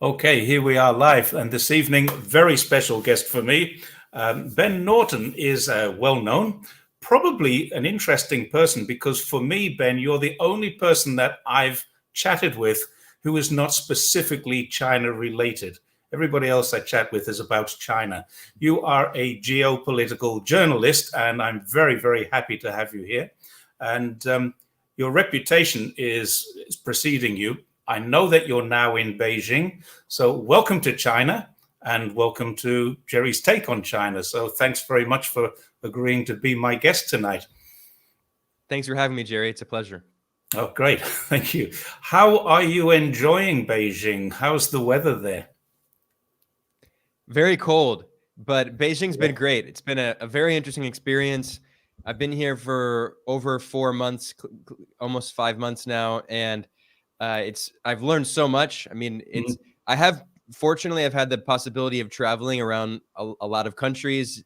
Okay, here we are live, and this evening, very special guest for me. Ben Norton is well known, probably an interesting person because for me, Ben, you're the only person that I've chatted with who is not specifically China related. Everybody else I chat with is about China. You are a geopolitical journalist, and I'm very, very happy to have you here. And your reputation is preceding you. I know that you're now in Beijing. So welcome to China and welcome to Jerry's Take on China. So thanks very much for agreeing to be my guest tonight. Thanks for having me, Jerry. It's a pleasure. Oh, great. Thank you. How are you enjoying Beijing? How's the weather there? Very cold, but Beijing's been great. It's been a very interesting experience. I've been here for over 4 months, almost 5 months now, and I've learned so much. I mean, fortunately I've had the possibility of traveling around a lot of countries,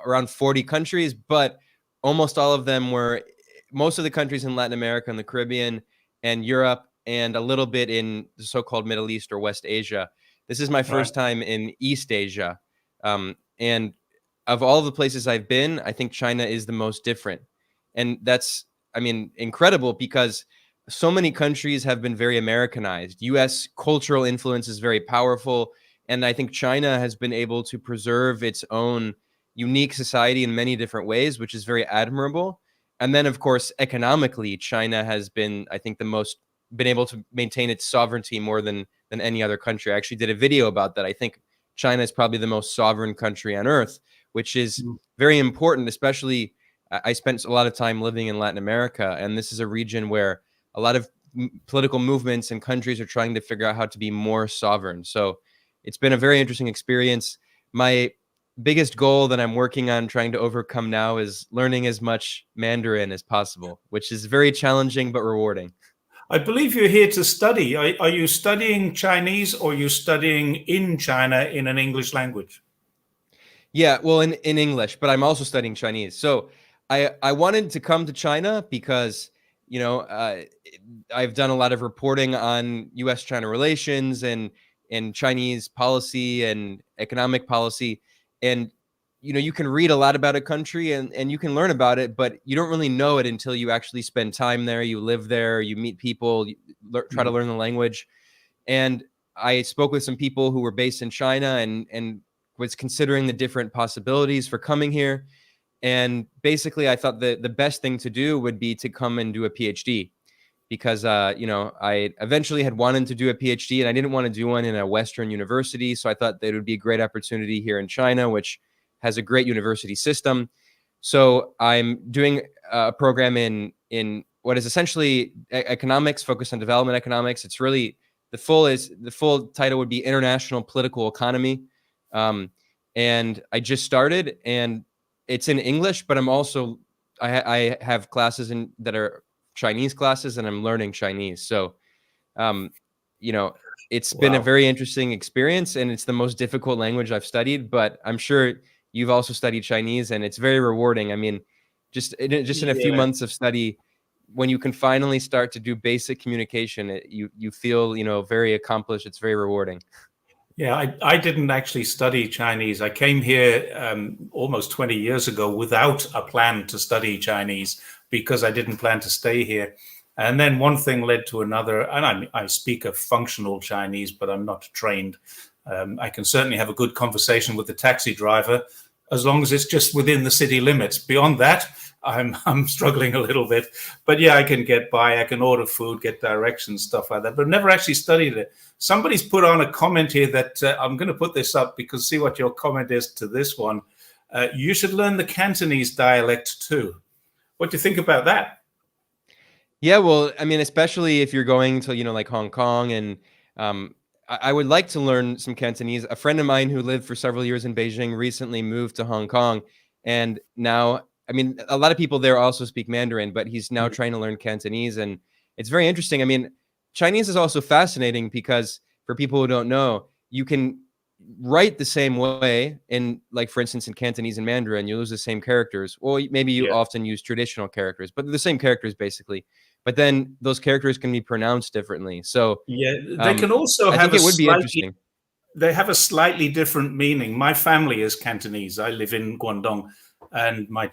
around 40 countries, but most of the countries in Latin America and the Caribbean and Europe, and a little bit in the so-called Middle East or West Asia. This is my first time in East Asia. And of all the places I've been, I think China is the most different. And that's, incredible because so many countries have been very Americanized. U.S. cultural influence is very powerful. And I think China has been able to preserve its own unique society in many different ways, which is very admirable. And then, of course, economically, China has been, I think, been able to maintain its sovereignty more than any other country. I actually did a video about that. I think China is probably the most sovereign country on earth, which is very important, especially I spent a lot of time living in Latin America, and this is a region where a lot of political movements and countries are trying to figure out how to be more sovereign. So it's been a very interesting experience. My biggest goal that I'm working on trying to overcome now is learning as much Mandarin as possible, which is very challenging but rewarding. I believe you're here to study. Are you studying Chinese or are you studying in China in an English language? Yeah, well, in English, but I'm also studying Chinese. So I wanted to come to China because, I've done a lot of reporting on U.S.-China relations and Chinese policy and economic policy. And, you can read a lot about a country and you can learn about it, but you don't really know it until you actually spend time there, you live there, you meet people, try to learn the language. And I spoke with some people who were based in China and was considering the different possibilities for coming here. And basically, I thought that the best thing to do would be to come and do a PhD because, I eventually had wanted to do a PhD and I didn't want to do one in a Western university. So I thought that it would be a great opportunity here in China, which has a great university system. So I'm doing a program in what is essentially economics, focused on development economics. It's really the full title would be International Political Economy. And I just started, and it's in English, but I have classes that are Chinese classes, and I'm learning Chinese. So, it's been a very interesting experience, and it's the most difficult language I've studied. But I'm sure you've also studied Chinese, and it's very rewarding. I mean, just in a few months of study, when you can finally start to do basic communication, you feel very accomplished. It's very rewarding. Yeah, I didn't actually study Chinese. I came here almost 20 years ago without a plan to study Chinese because I didn't plan to stay here. And then one thing led to another. And I speak a functional Chinese, but I'm not trained. I can certainly have a good conversation with the taxi driver as long as it's just within the city limits. Beyond that, I'm struggling a little bit. But yeah, I can get by. I can order food, get directions, stuff like that. But I've never actually studied it. Somebody's put on a comment here that I'm going to put this up because see what your comment is to this one. You should learn the Cantonese dialect too. What do you think about that? Yeah, well, I mean, especially if you're going to, like Hong Kong, and I would like to learn some Cantonese. A friend of mine who lived for several years in Beijing recently moved to Hong Kong, and now, I mean, a lot of people there also speak Mandarin, but he's now trying to learn Cantonese, and it's very interesting. I mean, Chinese is also fascinating because for people who don't know, you can write the same way in, like, for instance, in Cantonese and Mandarin, you use the same characters. Well, maybe you often use traditional characters, but the same characters basically. but then those characters can be pronounced differently. So yeah, they can also I have think it would be interesting. They have a slightly different meaning. My family is Cantonese. I live in Guangdong, and my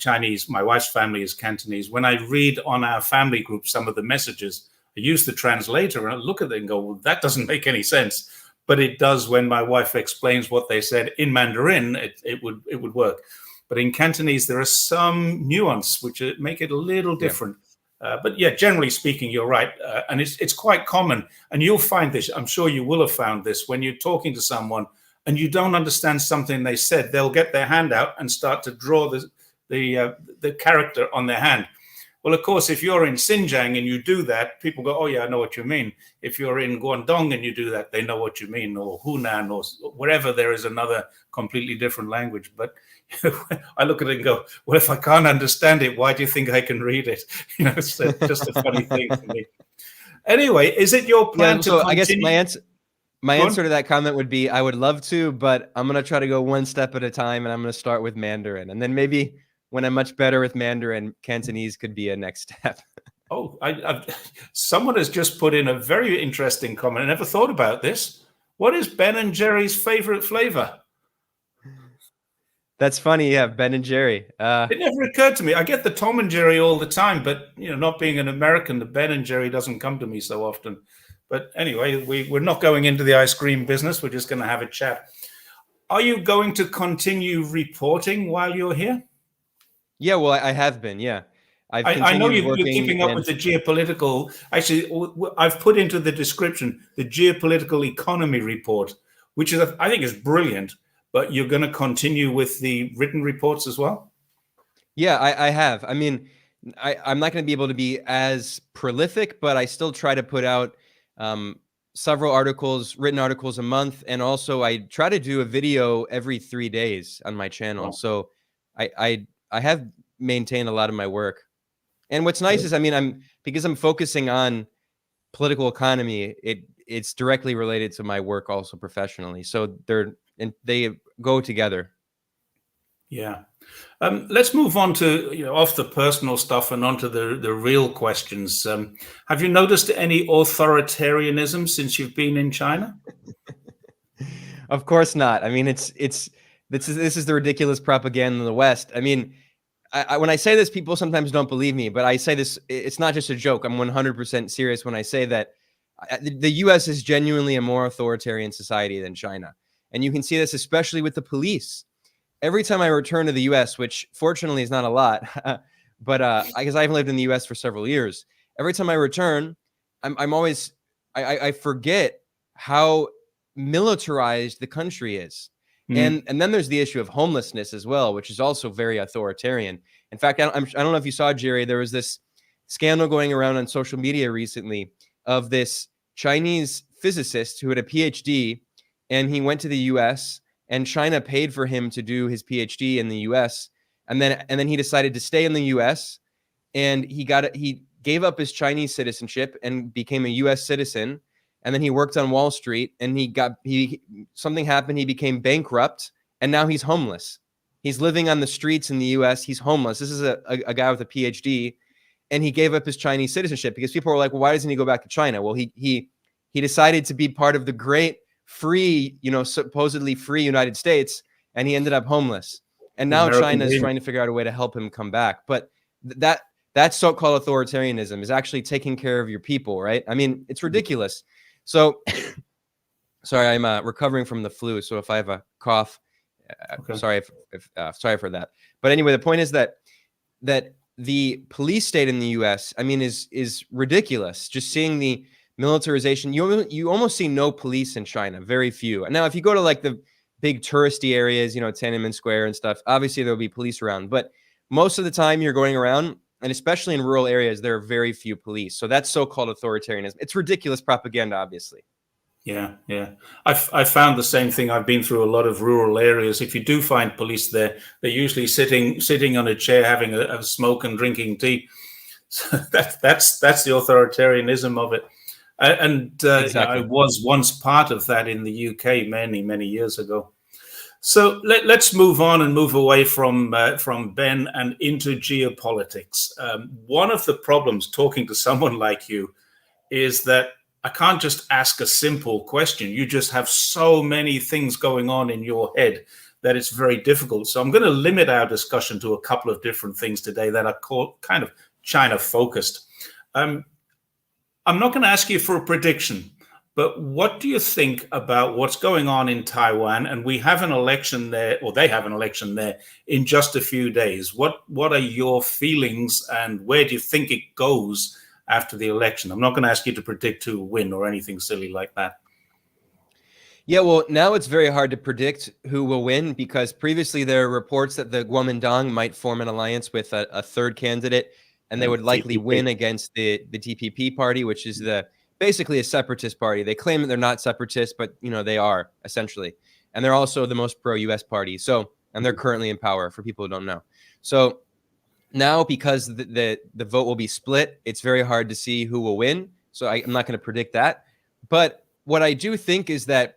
wife's family is Cantonese. When I read on our family group some of the messages, I use the translator and I look at it and go, well, that doesn't make any sense. But it does when my wife explains what they said in Mandarin, it would work. But in Cantonese, there are some nuance which make it a little different. But yeah, generally speaking, you're right. And it's quite common. And you'll find this, I'm sure you will have found this, when you're talking to someone and you don't understand something they said, they'll get their hand out and start to draw the character on their hand. Well, of course, if you're in Xinjiang and you do that, people go, oh, yeah, I know what you mean. If you're in Guangdong and you do that, they know what you mean, or Hunan, or wherever there is another completely different language. But I look at it and go, well, if I can't understand it, why do you think I can read it? It's just a funny thing for me. Anyway, is it your plan to continue? I guess my answer to that comment would be, I would love to, but I'm going to try to go one step at a time, and I'm going to start with Mandarin. And then maybe when I'm much better with Mandarin, Cantonese could be a next step. Oh, someone has just put in a very interesting comment. I never thought about this. What is Ben and Jerry's favorite flavor? That's funny. Yeah, Ben and Jerry. It never occurred to me. I get the Tom and Jerry all the time, but not being an American, the Ben and Jerry doesn't come to me so often. But anyway, we're not going into the ice cream business. We're just going to have a chat. Are you going to continue reporting while you're here? Yeah, well, I have been. Yeah, I know you're keeping up with the geopolitical. Actually, I've put into the description the geopolitical economy report, which is I think is brilliant. But you're going to continue with the written reports as well? Yeah, I have. I mean, I'm not going to be able to be as prolific, but I still try to put out several written articles a month. And also I try to do a video every 3 days on my channel. Oh. So I have maintained a lot of my work. And what's nice is, I mean, because I'm focusing on political economy, it's directly related to my work also professionally. So they go together. Yeah. Let's move on to off the personal stuff and onto the real questions. Have you noticed any authoritarianism since you've been in China? Of course not. I mean, this is the ridiculous propaganda in the West. I mean, when I say this, people sometimes don't believe me, but I say this, it's not just a joke. I'm 100% serious when I say that the U.S. is genuinely a more authoritarian society than China. And you can see this especially with the police. Every time I return to the U.S., which fortunately is not a lot, but because I haven't lived in the U.S. for several years, every time I return, I forget how militarized the country is. Mm. And then there's the issue of homelessness as well, which is also very authoritarian. In fact, I don't know if you saw, Jerry, there was this scandal going around on social media recently of this Chinese physicist who had a PhD, and he went to the U.S. and China paid for him to do his PhD in the U.S. And then he decided to stay in the U.S. and he gave up his Chinese citizenship and became a U.S. citizen. And then he worked on Wall Street, and something happened. He became bankrupt, and now he's homeless. He's living on the streets in the U.S. He's homeless. This is a guy with a PhD, and he gave up his Chinese citizenship because people were like, well, why doesn't he go back to China? Well, he decided to be part of the great free, supposedly free United States, and he ended up homeless. And now China is trying to figure out a way to help him come back. But that so-called authoritarianism is actually taking care of your people, right? I mean, it's ridiculous. So, sorry, I'm recovering from the flu. So if I have a cough, okay. Sorry for that. But anyway, the point is that the police state in the U.S., I mean, is ridiculous. Just seeing the militarization, you almost see no police in China, very few. And now, if you go to like the big touristy areas, Tiananmen Square and stuff, obviously there'll be police around. But most of the time, you're going around, and especially in rural areas, there are very few police. So that's so-called authoritarianism. It's ridiculous propaganda, obviously. Yeah. I found the same thing. I've been through a lot of rural areas. If you do find police there, they're usually sitting on a chair having a smoke and drinking tea. So that's the authoritarianism of it. And exactly. I was once part of that in the UK many years ago. So let's move on and move away from Ben and into geopolitics. One of the problems talking to someone like you is that I can't just ask a simple question. You just have so many things going on in your head that it's very difficult. So I'm going to limit our discussion to a couple of different things today that are called kind of China focused. I'm not going to ask you for a prediction, but what do you think about what's going on in Taiwan? And we have an election there, or they have an election there in just a few days. What are your feelings, and where do you think it goes after the election? I'm not going to ask you to predict who will win or anything silly like that. Yeah, well, now it's very hard to predict who will win, because previously there are reports that the Kuomintang might form an alliance with a third candidate, and they would likely TPP. win against the TPP party, which is basically a separatist party. They claim that they're not separatists, but they are essentially, and they're also the most pro-US party. So, and they're currently in power, for people who don't know. So now, because the vote will be split, it's very hard to see who will win. So I'm not going to predict that. But what I do think is that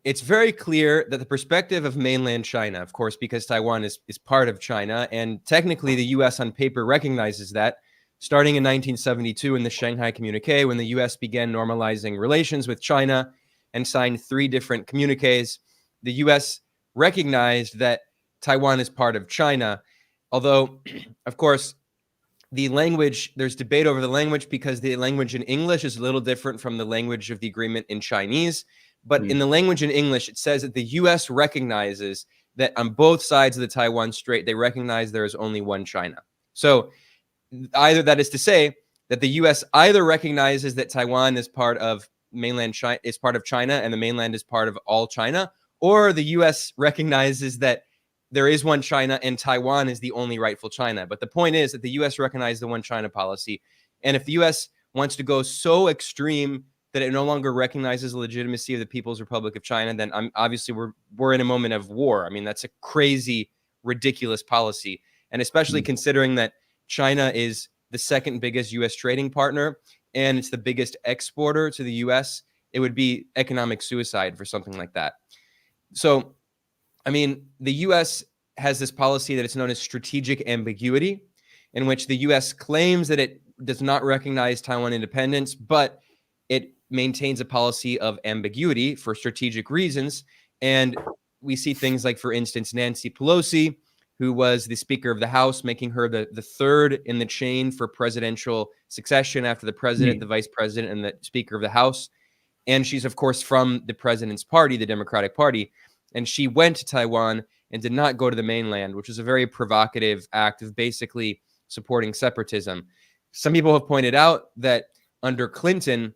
it's very clear that the perspective of mainland China, of course, because Taiwan is part of China, and technically the U.S. on paper recognizes that, starting in 1972 in the Shanghai Communique, when the U.S. began normalizing relations with China and signed 3 different communiques, the U.S. recognized that Taiwan is part of China. Although, of course, the language, there's debate over the language, because the language in English is a little different from the language of the agreement in Chinese. But in the language in English, it says that the U.S. recognizes that on both sides of the Taiwan Strait, they recognize there is only one China. So either that is to say that the U.S. either recognizes that Taiwan is part of mainland China, is part of China, and the mainland is part of all China, or the U.S. recognizes that there is one China and Taiwan is the only rightful China. But the point is that the U.S. recognized the one China policy. And if the U.S. wants to go so extreme that it no longer recognizes the legitimacy of the People's Republic of China, then obviously we're in a moment of war. I mean, that's a crazy, ridiculous policy. And especially considering that China is the second biggest U.S. trading partner, and it's the biggest exporter to the U.S., it would be economic suicide for something like that. So, I mean, the U.S. has this policy that it's known as strategic ambiguity, in which the U.S. claims that it does not recognize Taiwan independence, but it maintains a policy of ambiguity for strategic reasons. And we see things like, for instance, Nancy Pelosi, who was the Speaker of the House, making her the third in the chain for presidential succession after the president, the vice president, and the Speaker of the House. And she's, of course, from the president's party, the Democratic Party. And she went to Taiwan and did not go to the mainland, which is a very provocative act of basically supporting separatism. Some people have pointed out that under Clinton,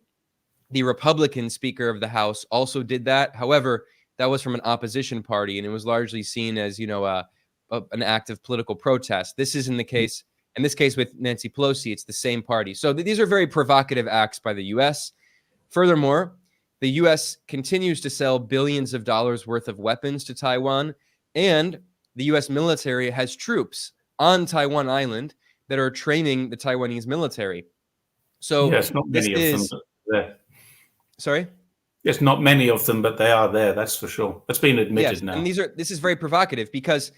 the Republican Speaker of the House also did that. However, that was from an opposition party, and it was largely seen as, an act of political protest. This is in this case with Nancy Pelosi, it's the same party. So these are very provocative acts by the U.S. Furthermore, the U.S. continues to sell billions of dollars worth of weapons to Taiwan, and the U.S. military has troops on Taiwan Island that are training the Taiwanese military. So yes, not many of them. There. Sorry? Yes, not many of them, but they are there. That's for sure. That's been admitted now. And this is very provocative, because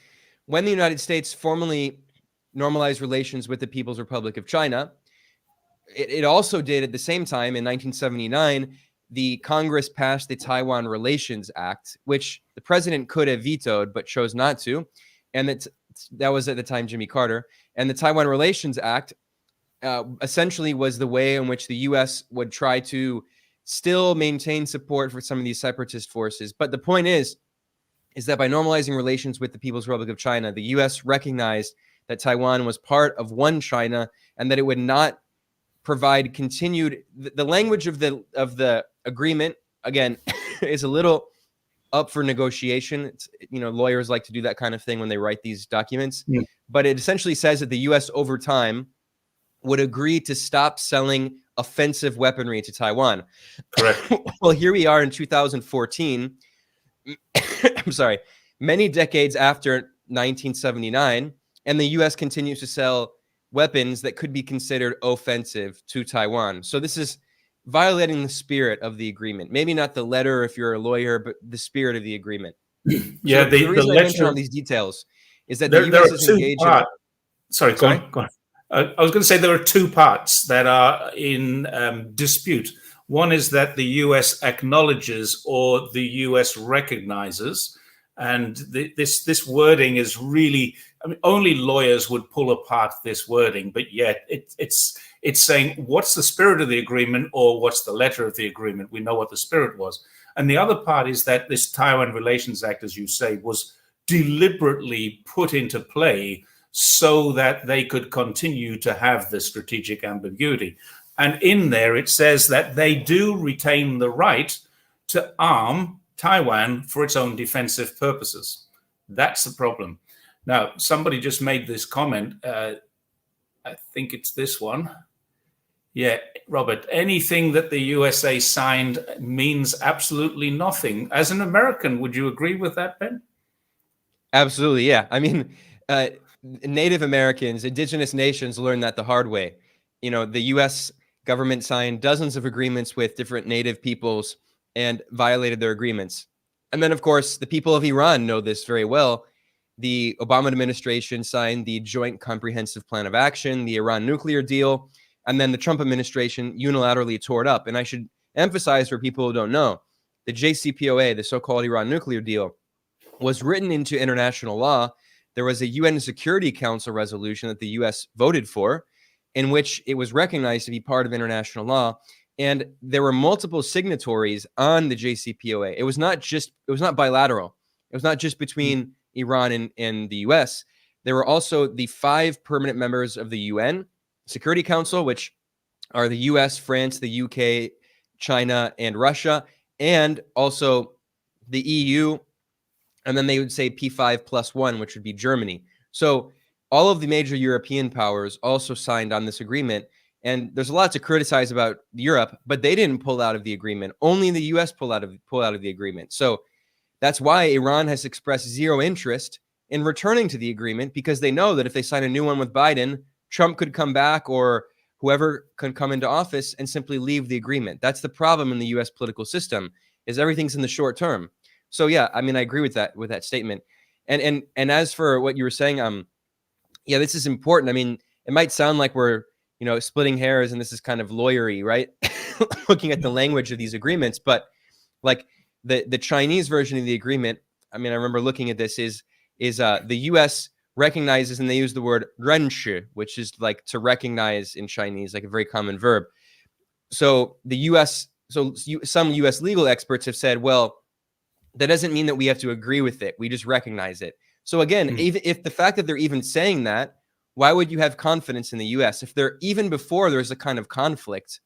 when the United States formally normalized relations with the People's Republic of China, it also did at the same time in 1979. The Congress passed the Taiwan Relations Act, which the president could have vetoed but chose not to, and that was at the time Jimmy Carter. And the Taiwan Relations Act essentially was the way in which the U.S. would try to still maintain support for some of these separatist forces. But the point is that by normalizing relations with the People's Republic of China, the U.S. recognized that Taiwan was part of one China, and that it would not provide continued. The language of the agreement, again, is a little up for negotiation. It's, lawyers like to do that kind of thing when they write these documents. Yeah. But it essentially says that the U.S. over time would agree to stop selling offensive weaponry to Taiwan. Correct. Well, here we are in 2014. I'm sorry, many decades after 1979, and the U.S. continues to sell weapons that could be considered offensive to Taiwan. So this is violating the spirit of the agreement. Maybe not the letter if you're a lawyer, but the spirit of the agreement. Yeah, So the the reason I mention all letter, these details is that the there U.S. are is two engaged in. parts. Sorry, go Sorry. on, go on. I was going to say there are two parts that are in dispute. One is that the US acknowledges or the US recognizes, and this wording is really, I mean, only lawyers would pull apart this wording, but yet it's saying what's the spirit of the agreement or what's the letter of the agreement. We know what the spirit was. And the other part is that this Taiwan Relations Act, as you say, was deliberately put into play so that they could continue to have the strategic ambiguity. And in there, it says that they do retain the right to arm Taiwan for its own defensive purposes. That's the problem. Now, somebody just made this comment. I think it's this one. Yeah, Robert, anything that the USA signed means absolutely nothing. As an American, would you agree with that, Ben? Absolutely, yeah. I mean, Native Americans, indigenous nations learned that the hard way. You know, the U.S. government signed dozens of agreements with different native peoples and violated their agreements. And then, of course, the people of Iran know this very well. The Obama administration signed the Joint Comprehensive Plan of Action, the Iran nuclear deal, and then the Trump administration unilaterally tore it up. And I should emphasize for people who don't know, the JCPOA, the so-called Iran nuclear deal, was written into international law. There was a UN Security Council resolution that the U.S. voted for, in which it was recognized to be part of international law. And there were multiple signatories on the JCPOA. It was not bilateral. It was not just between Iran and the U.S. There were also the 5 permanent members of the UN Security Council, which are the U.S., France, the U.K., China, and Russia, and also the EU. And then they would say P5+1, which would be Germany. So all of the major European powers also signed on this agreement. And there's a lot to criticize about Europe, but they didn't pull out of the agreement. Only the U.S. pulled out of the agreement. So that's why Iran has expressed zero interest in returning to the agreement, because they know that if they sign a new one with Biden, Trump could come back or whoever can come into office and simply leave the agreement. That's the problem in the U.S. political system, is everything's in the short term. So yeah, I mean, I agree with that statement. And as for what you were saying, yeah, this is important. I mean, it might sound like we're, splitting hairs and this is kind of lawyery, right? Looking at the language of these agreements, but like the Chinese version of the agreement, I mean, I remember looking at this is the U.S. recognizes, and they use the word 认识, which is like to recognize in Chinese, like a very common verb. So some U.S. legal experts have said, well, that doesn't mean that we have to agree with it. We just recognize it. So again, even if the fact that they're even saying that, why would you have confidence in the U.S. if they're even before there's a kind of conflict?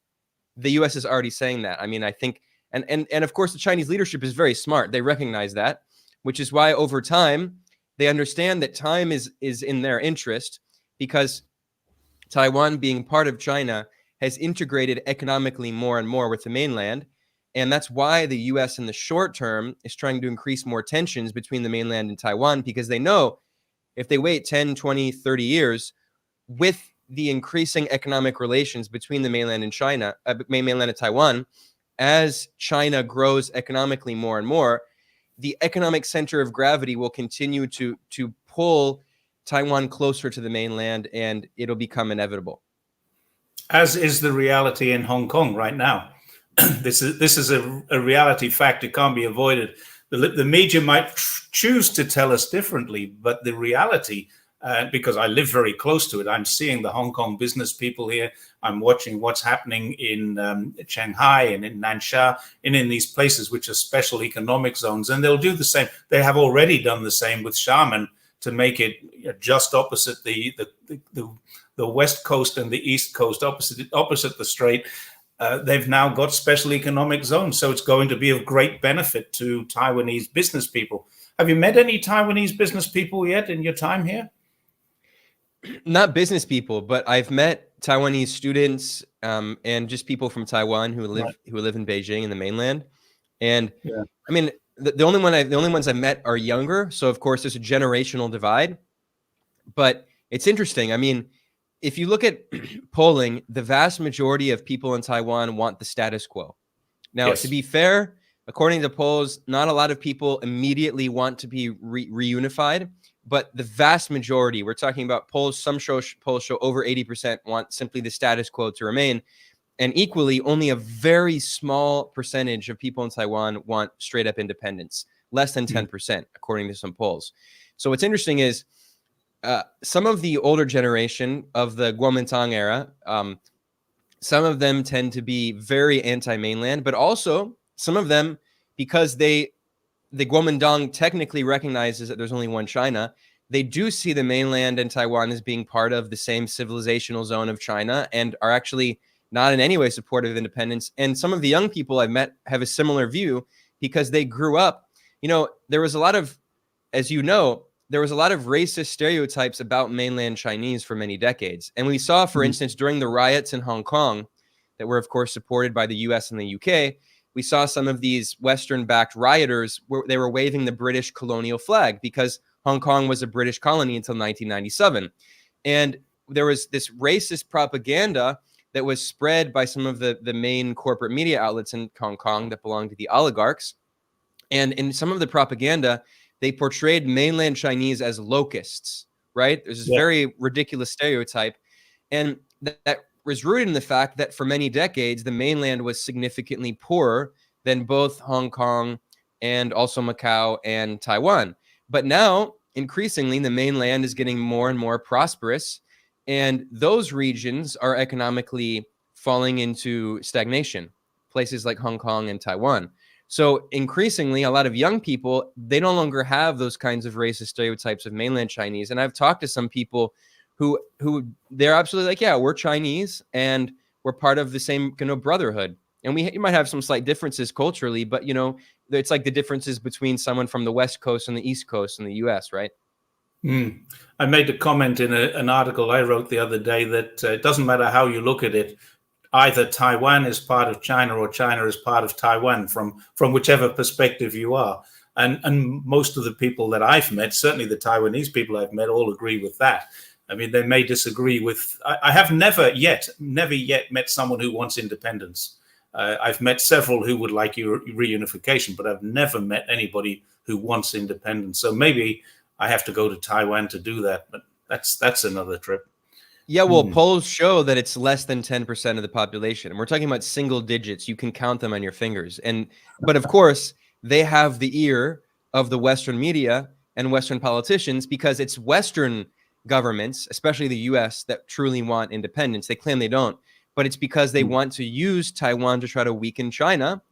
The U.S. is already saying that. I mean, I think, and of course, the Chinese leadership is very smart. They recognize that, which is why over time they understand that time is in their interest, because Taiwan, being part of China, has integrated economically more and more with the mainland. And that's why the U.S. in the short term is trying to increase more tensions between the mainland and Taiwan, because they know if they wait 10, 20, 30 years, with the increasing economic relations between the mainland and China, mainland and Taiwan, as China grows economically more and more, the economic center of gravity will continue to pull Taiwan closer to the mainland, and it'll become inevitable. As is the reality in Hong Kong right now. This is a reality fact. It can't be avoided. The media might choose to tell us differently, but the reality, because I live very close to it, I'm seeing the Hong Kong business people here. I'm watching what's happening in Shanghai and in Nansha and in these places which are special economic zones. And they'll do the same. They have already done the same with Xiamen to make it just opposite the West Coast and the East Coast, opposite the strait. They've now got special economic zones, so it's going to be of great benefit to Taiwanese business people. Have you met any Taiwanese business people yet in your time here? Not business people, but I've met Taiwanese students and just people from Taiwan who live in Beijing in the mainland. And yeah. I mean, the only ones I met are younger, so of course there's a generational divide. But it's interesting. I mean, if you look at polling, the vast majority of people in Taiwan want the status quo. Now, yes, to be fair, According to polls, not a lot of people immediately want to be reunified, but the vast majority, we're talking about polls, polls show over 80% want simply the status quo to remain. And equally, only a very small percentage of people in Taiwan want straight up independence, less than 10%, according to some polls. So what's interesting is some of the older generation of the Kuomintang era, some of them tend to be very anti-mainland, but also some of them, because the Kuomintang technically recognizes that there's only one China, they do see the mainland and Taiwan as being part of the same civilizational zone of China and are actually not in any way supportive of independence. And some of the young people I've met have a similar view because they grew up, there was a lot of, as you know, there was a lot of racist stereotypes about mainland Chinese for many decades. And we saw, for instance, during the riots in Hong Kong that were, of course, supported by the US and the UK, we saw some of these Western-backed rioters where they were waving the British colonial flag because Hong Kong was a British colony until 1997. And there was this racist propaganda that was spread by some of the main corporate media outlets in Hong Kong that belonged to the oligarchs. And in some of the propaganda, they portrayed mainland Chinese as locusts, right? There's this very ridiculous stereotype. And that was rooted in the fact that for many decades, the mainland was significantly poorer than both Hong Kong and also Macau and Taiwan. But now, increasingly, the mainland is getting more and more prosperous, and those regions are economically falling into stagnation, places like Hong Kong and Taiwan. So increasingly, a lot of young people, they no longer have those kinds of racist stereotypes of mainland Chinese. And I've talked to some people who they're absolutely like, yeah, we're Chinese and we're part of the same brotherhood. And you might have some slight differences culturally, but it's like the differences between someone from the West Coast and the East Coast in the US, right? I made a comment in an article I wrote the other day that it doesn't matter how you look at it. Either Taiwan is part of China or China is part of Taiwan from whichever perspective you are. And most of the people that I've met, certainly the Taiwanese people I've met, all agree with that. I mean, they may disagree with, I have never yet met someone who wants independence. I've met several who would like reunification, but I've never met anybody who wants independence. So maybe I have to go to Taiwan to do that, but that's another trip. Yeah, well, polls show that it's less than 10% of the population. And we're talking about single digits. You can count them on your fingers. But of course, they have the ear of the Western media and Western politicians because it's Western governments, especially the US, that truly want independence. They claim they don't, but it's because they want to use Taiwan to try to weaken China.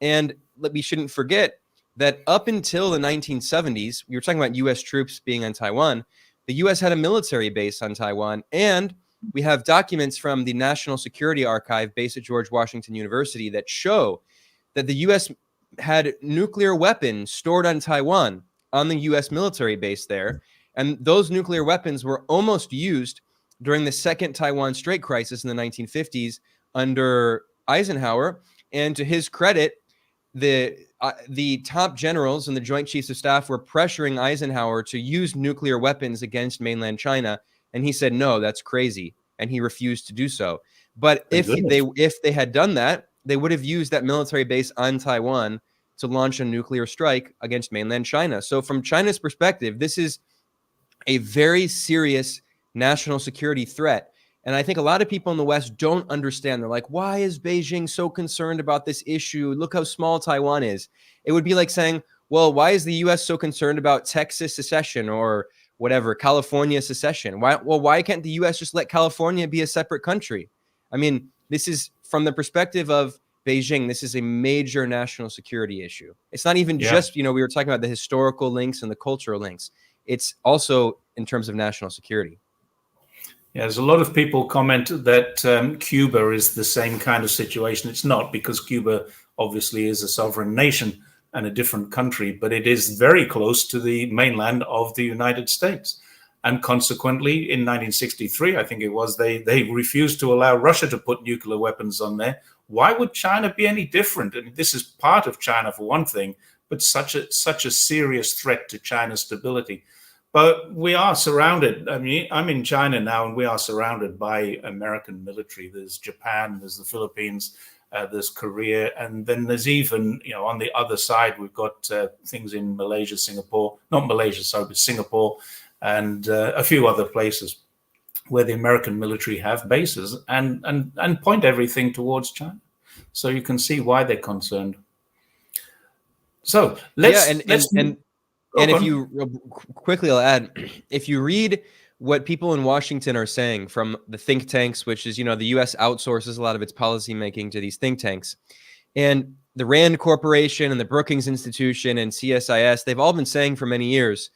And we shouldn't forget that up until the 1970s, we were talking about US troops being on Taiwan. The U.S. had a military base on Taiwan, and we have documents from the National Security Archive based at George Washington University that show that the U.S. had nuclear weapons stored on Taiwan on the U.S. military base there, and those nuclear weapons were almost used during the second Taiwan Strait crisis in the 1950s under Eisenhower. And to his credit, the top generals and the Joint Chiefs of Staff were pressuring Eisenhower to use nuclear weapons against mainland China, and he said, no, that's crazy, and he refused to do so. But if they had done that, they would have used that military base on Taiwan to launch a nuclear strike against mainland China. So from China's perspective, this is a very serious national security threat. And I think a lot of people in the West don't understand. They're like, why is Beijing so concerned about this issue? Look how small Taiwan is. It would be like saying, well, why is the U.S. so concerned about Texas secession or whatever, California secession? Why can't the U.S. just let California be a separate country? I mean, this is from the perspective of Beijing, this is a major national security issue. It's not even just, we were talking about the historical links and the cultural links. It's also in terms of national security. Yeah, there's a lot of people comment that Cuba is the same kind of situation. It's not, because Cuba obviously is a sovereign nation and a different country, but it is very close to the mainland of the United States. And consequently, in 1963, I think it was, they refused to allow Russia to put nuclear weapons on there. Why would China be any different? And this is part of China for one thing, but such a serious threat to China's stability. But we are surrounded. I mean, I'm in China now, and we are surrounded by American military. There's Japan, there's the Philippines, there's Korea, and then there's even, on the other side, we've got things in Malaysia, Singapore, not Malaysia, sorry, but Singapore, and a few other places where the American military have bases and point everything towards China. So you can see why they're concerned. So and if you quickly, I'll add, if you read what people in Washington are saying from the think tanks, which is, the U.S. outsources a lot of its policymaking to these think tanks, and the Rand Corporation and the Brookings Institution and CSIS, they've all been saying for many years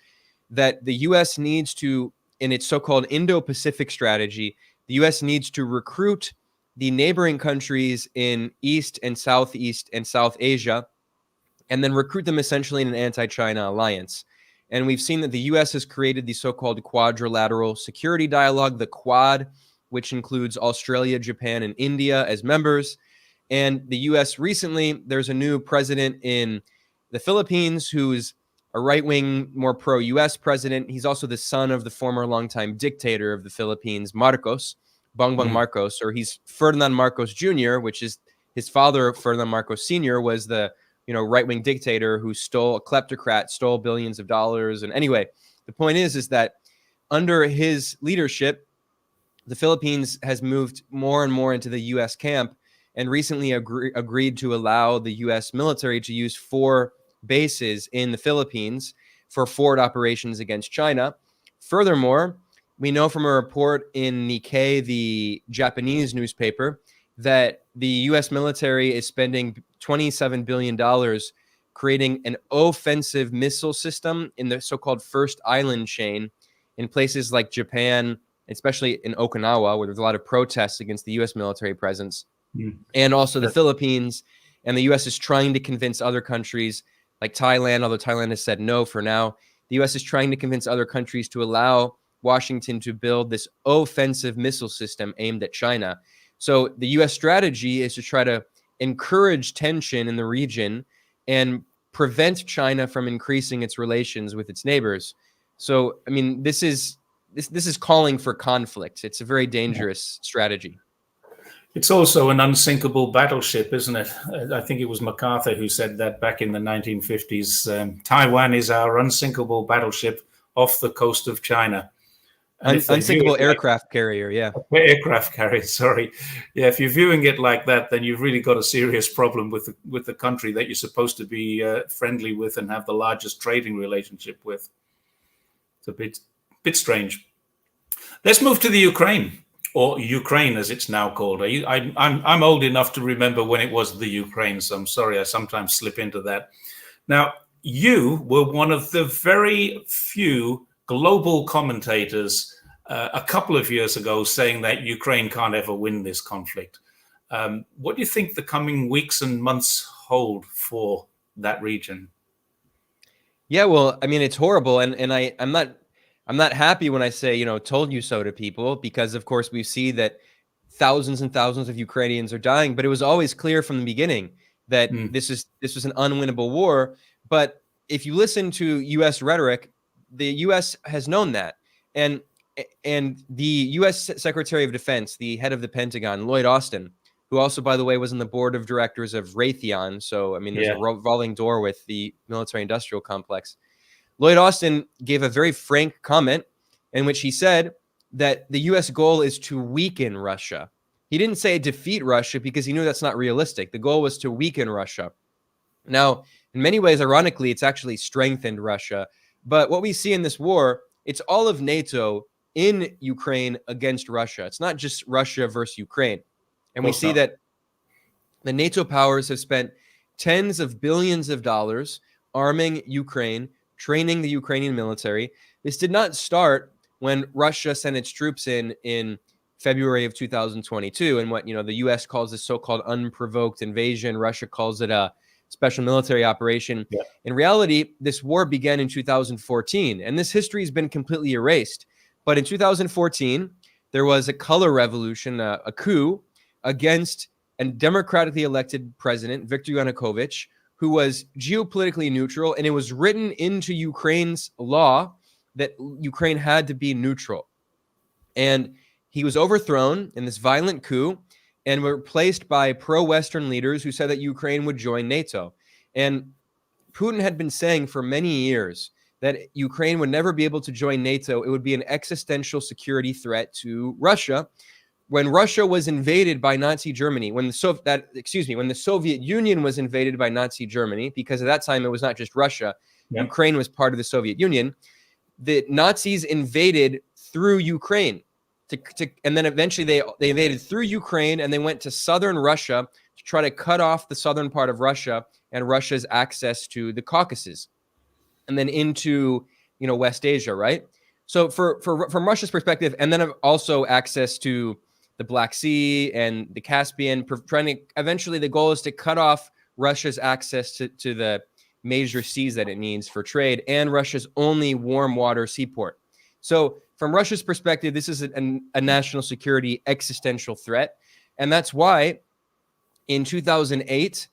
that the U.S. needs to, in its so-called Indo-Pacific strategy, the U.S. needs to recruit the neighboring countries in East and Southeast and South Asia, and then recruit them essentially in an anti-China alliance. And we've seen that the U.S. has created the so-called quadrilateral security dialogue, the Quad, which includes Australia, Japan, and India as members. And the U.S. recently, there's a new president in the Philippines who's a right-wing, more pro-U.S. president. He's also the son of the former longtime dictator of the Philippines, Marcos, Bongbong Marcos, or he's Ferdinand Marcos Jr., which is his father, Ferdinand Marcos Sr., was the right-wing dictator who stole, a kleptocrat, stole billions of dollars. And anyway, the point is that under his leadership, the Philippines has moved more and more into the U.S. camp and recently agreed to allow the U.S. military to use 4 bases in the Philippines for forward operations against China. Furthermore, we know from a report in Nikkei, the Japanese newspaper, that the U.S. military is spending $27 billion creating an offensive missile system in the so-called First Island chain in places like Japan, especially in Okinawa, where there's a lot of protests against the U.S. military presence, and also the Philippines. And the U.S. is trying to convince other countries like Thailand, although Thailand has said no for now. The U.S. is trying to convince other countries to allow Washington to build this offensive missile system aimed at China. So the U.S. strategy is to try to encourage tension in the region and prevent China from increasing its relations with its neighbors. So, I mean, this is calling for conflict. It's a very dangerous strategy. It's also an unsinkable battleship, isn't it? I think it was MacArthur who said that back in the 1950s. Taiwan is our unsinkable battleship off the coast of China. Unsinkable aircraft carrier, yeah. Aircraft carrier, sorry. Yeah, if you're viewing it like that, then you've really got a serious problem with the country that you're supposed to be friendly with and have the largest trading relationship with. It's a bit strange. Let's move to the Ukraine, or Ukraine as it's now called. I'm old enough to remember when it was the Ukraine, so I'm sorry I sometimes slip into that. Now, you were one of the very few global commentators a couple of years ago saying that Ukraine can't ever win this conflict. What do you think the coming weeks and months hold for that region? Yeah, well, I mean, it's horrible, and I'm not happy when I say, told you so to people, because of course we see that thousands and thousands of Ukrainians are dying, but it was always clear from the beginning that this was an unwinnable war. But if you listen to U.S. rhetoric, the U.S. has known that, and the U.S. Secretary of Defense, the head of the Pentagon, Lloyd Austin, who also, by the way, was on the board of directors of Raytheon. So, I mean, there's a revolving door with the military-industrial complex. Lloyd Austin gave a very frank comment in which he said that the U.S. goal is to weaken Russia. He didn't say defeat Russia because he knew that's not realistic. The goal was to weaken Russia. Now, in many ways, ironically, it's actually strengthened Russia. But what we see in this war, it's all of NATO in Ukraine against Russia. It's not just Russia versus Ukraine. And we see that the NATO powers have spent tens of billions of dollars arming Ukraine, training the Ukrainian military. This did not start when Russia sent its troops in February of 2022, and what the U.S. calls this so-called unprovoked invasion. Russia calls it a special military operation. Yeah. In reality, this war began in 2014, and this history has been completely erased. But in 2014, there was a color revolution, a coup against a democratically elected president, Viktor Yanukovych, who was geopolitically neutral, and it was written into Ukraine's law that Ukraine had to be neutral. And he was overthrown in this violent coup, and were replaced by pro-Western leaders who said that Ukraine would join NATO. And Putin had been saying for many years that Ukraine would never be able to join NATO. It would be an existential security threat to Russia. When Russia was invaded by Nazi Germany, when the Soviet Union was invaded by Nazi Germany, because at that time it was not just Russia, Ukraine was part of the Soviet Union. The Nazis invaded through Ukraine, and then eventually they invaded through Ukraine, and they went to southern Russia to try to cut off the southern part of Russia and Russia's access to the Caucasus, and then into West Asia, right? So from Russia's perspective, and then also access to the Black Sea and the Caspian, eventually the goal is to cut off Russia's access to the major seas that it needs for trade and Russia's only warm water seaport. So from Russia's perspective, this is a national security existential threat. And that's why in 2008,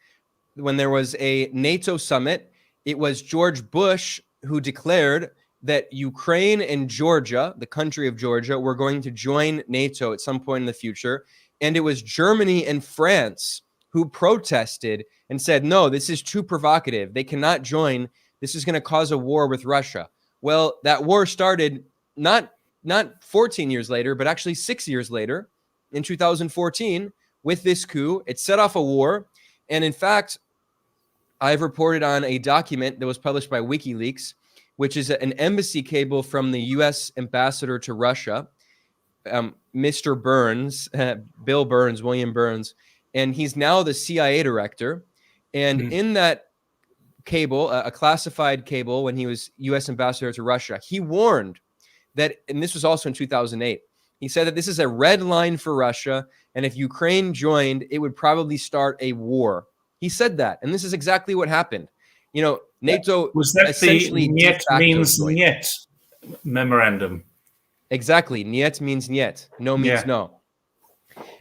when there was a NATO summit, it was George Bush who declared that Ukraine and Georgia, the country of Georgia, were going to join NATO at some point in the future. And it was Germany and France who protested and said, no, this is too provocative. They cannot join. This is going to cause a war with Russia. Well, that war started not 14 years later, but actually 6 years later in 2014 with this coup. It set off a war. And in fact, I've reported on a document that was published by WikiLeaks, which is an embassy cable from the U.S. ambassador to Russia, Mr. Burns, Bill Burns, William Burns, and he's now the CIA director. And in that cable, a classified cable, when he was U.S. ambassador to Russia, he warned that, and this was also in 2008, he said that this is a red line for Russia, and if Ukraine joined, it would probably start a war. He said that, and this is exactly what happened. NATO was that essentially the "Niet means Niet" memorandum. Exactly. Niet means Niet. No means no.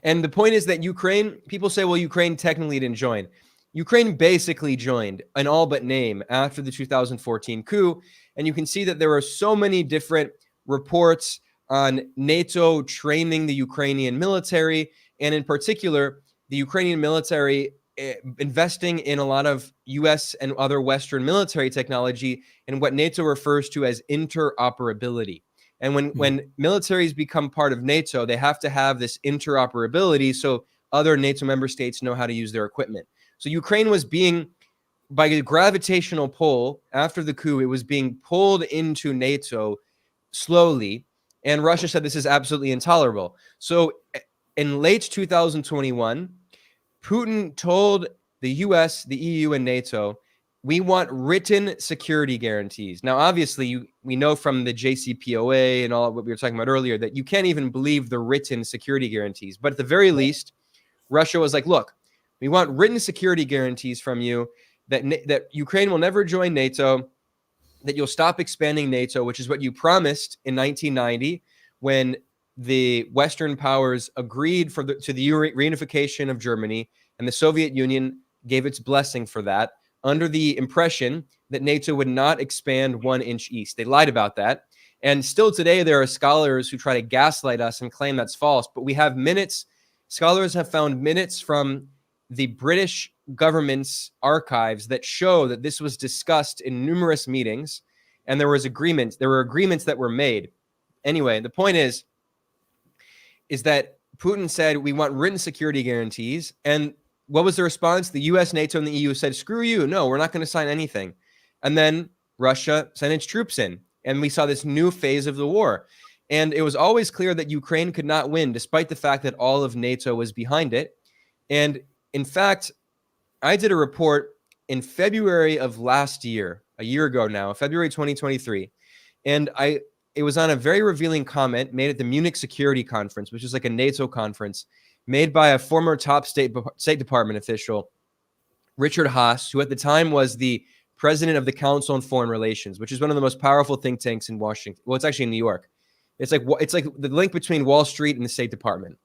And the point is that Ukraine, people say, well, Ukraine technically didn't join. Ukraine basically joined in all but name after the 2014 coup. And you can see that there are so many different reports on NATO training the Ukrainian military, and in particular, the Ukrainian military investing in a lot of U.S. and other Western military technology and what NATO refers to as interoperability. And when militaries become part of NATO, they have to have this interoperability so other NATO member states know how to use their equipment. So Ukraine was being, by a gravitational pull after the coup, it was being pulled into NATO slowly. And Russia said this is absolutely intolerable. So in late 2021, Putin told the US, the EU, and NATO, we want written security guarantees. Now, obviously, we know from the JCPOA and all what we were talking about earlier that you can't even believe the written security guarantees. But at the very least, Russia was like, look, we want written security guarantees from you that Ukraine will never join NATO, that you'll stop expanding NATO, which is what you promised in 1990 when the Western powers agreed to the reunification of Germany, and the Soviet Union gave its blessing for that under the impression that NATO would not expand 1 inch east. They lied about that. And still today, there are scholars who try to gaslight us and claim that's false. But we have minutes. Scholars have found minutes from the British government's archives that show that this was discussed in numerous meetings, and there were agreements that were made. Anyway, the point is that Putin said, we want written security guarantees. And what was the response? The US, NATO, and the EU said, screw you. No, we're not going to sign anything. And then Russia sent its troops in, and we saw this new phase of the war. And it was always clear that Ukraine could not win, despite the fact that all of NATO was behind it. And in fact, I did a report in February of last year, a year ago now, February 2023. And it was on a very revealing comment made at the Munich Security Conference, which is like a NATO conference, made by a former top State Department official, Richard Haass, who at the time was the president of the Council on Foreign Relations, which is one of the most powerful think tanks in Washington. Well, it's actually in New York. It's like the link between Wall Street and the State Department.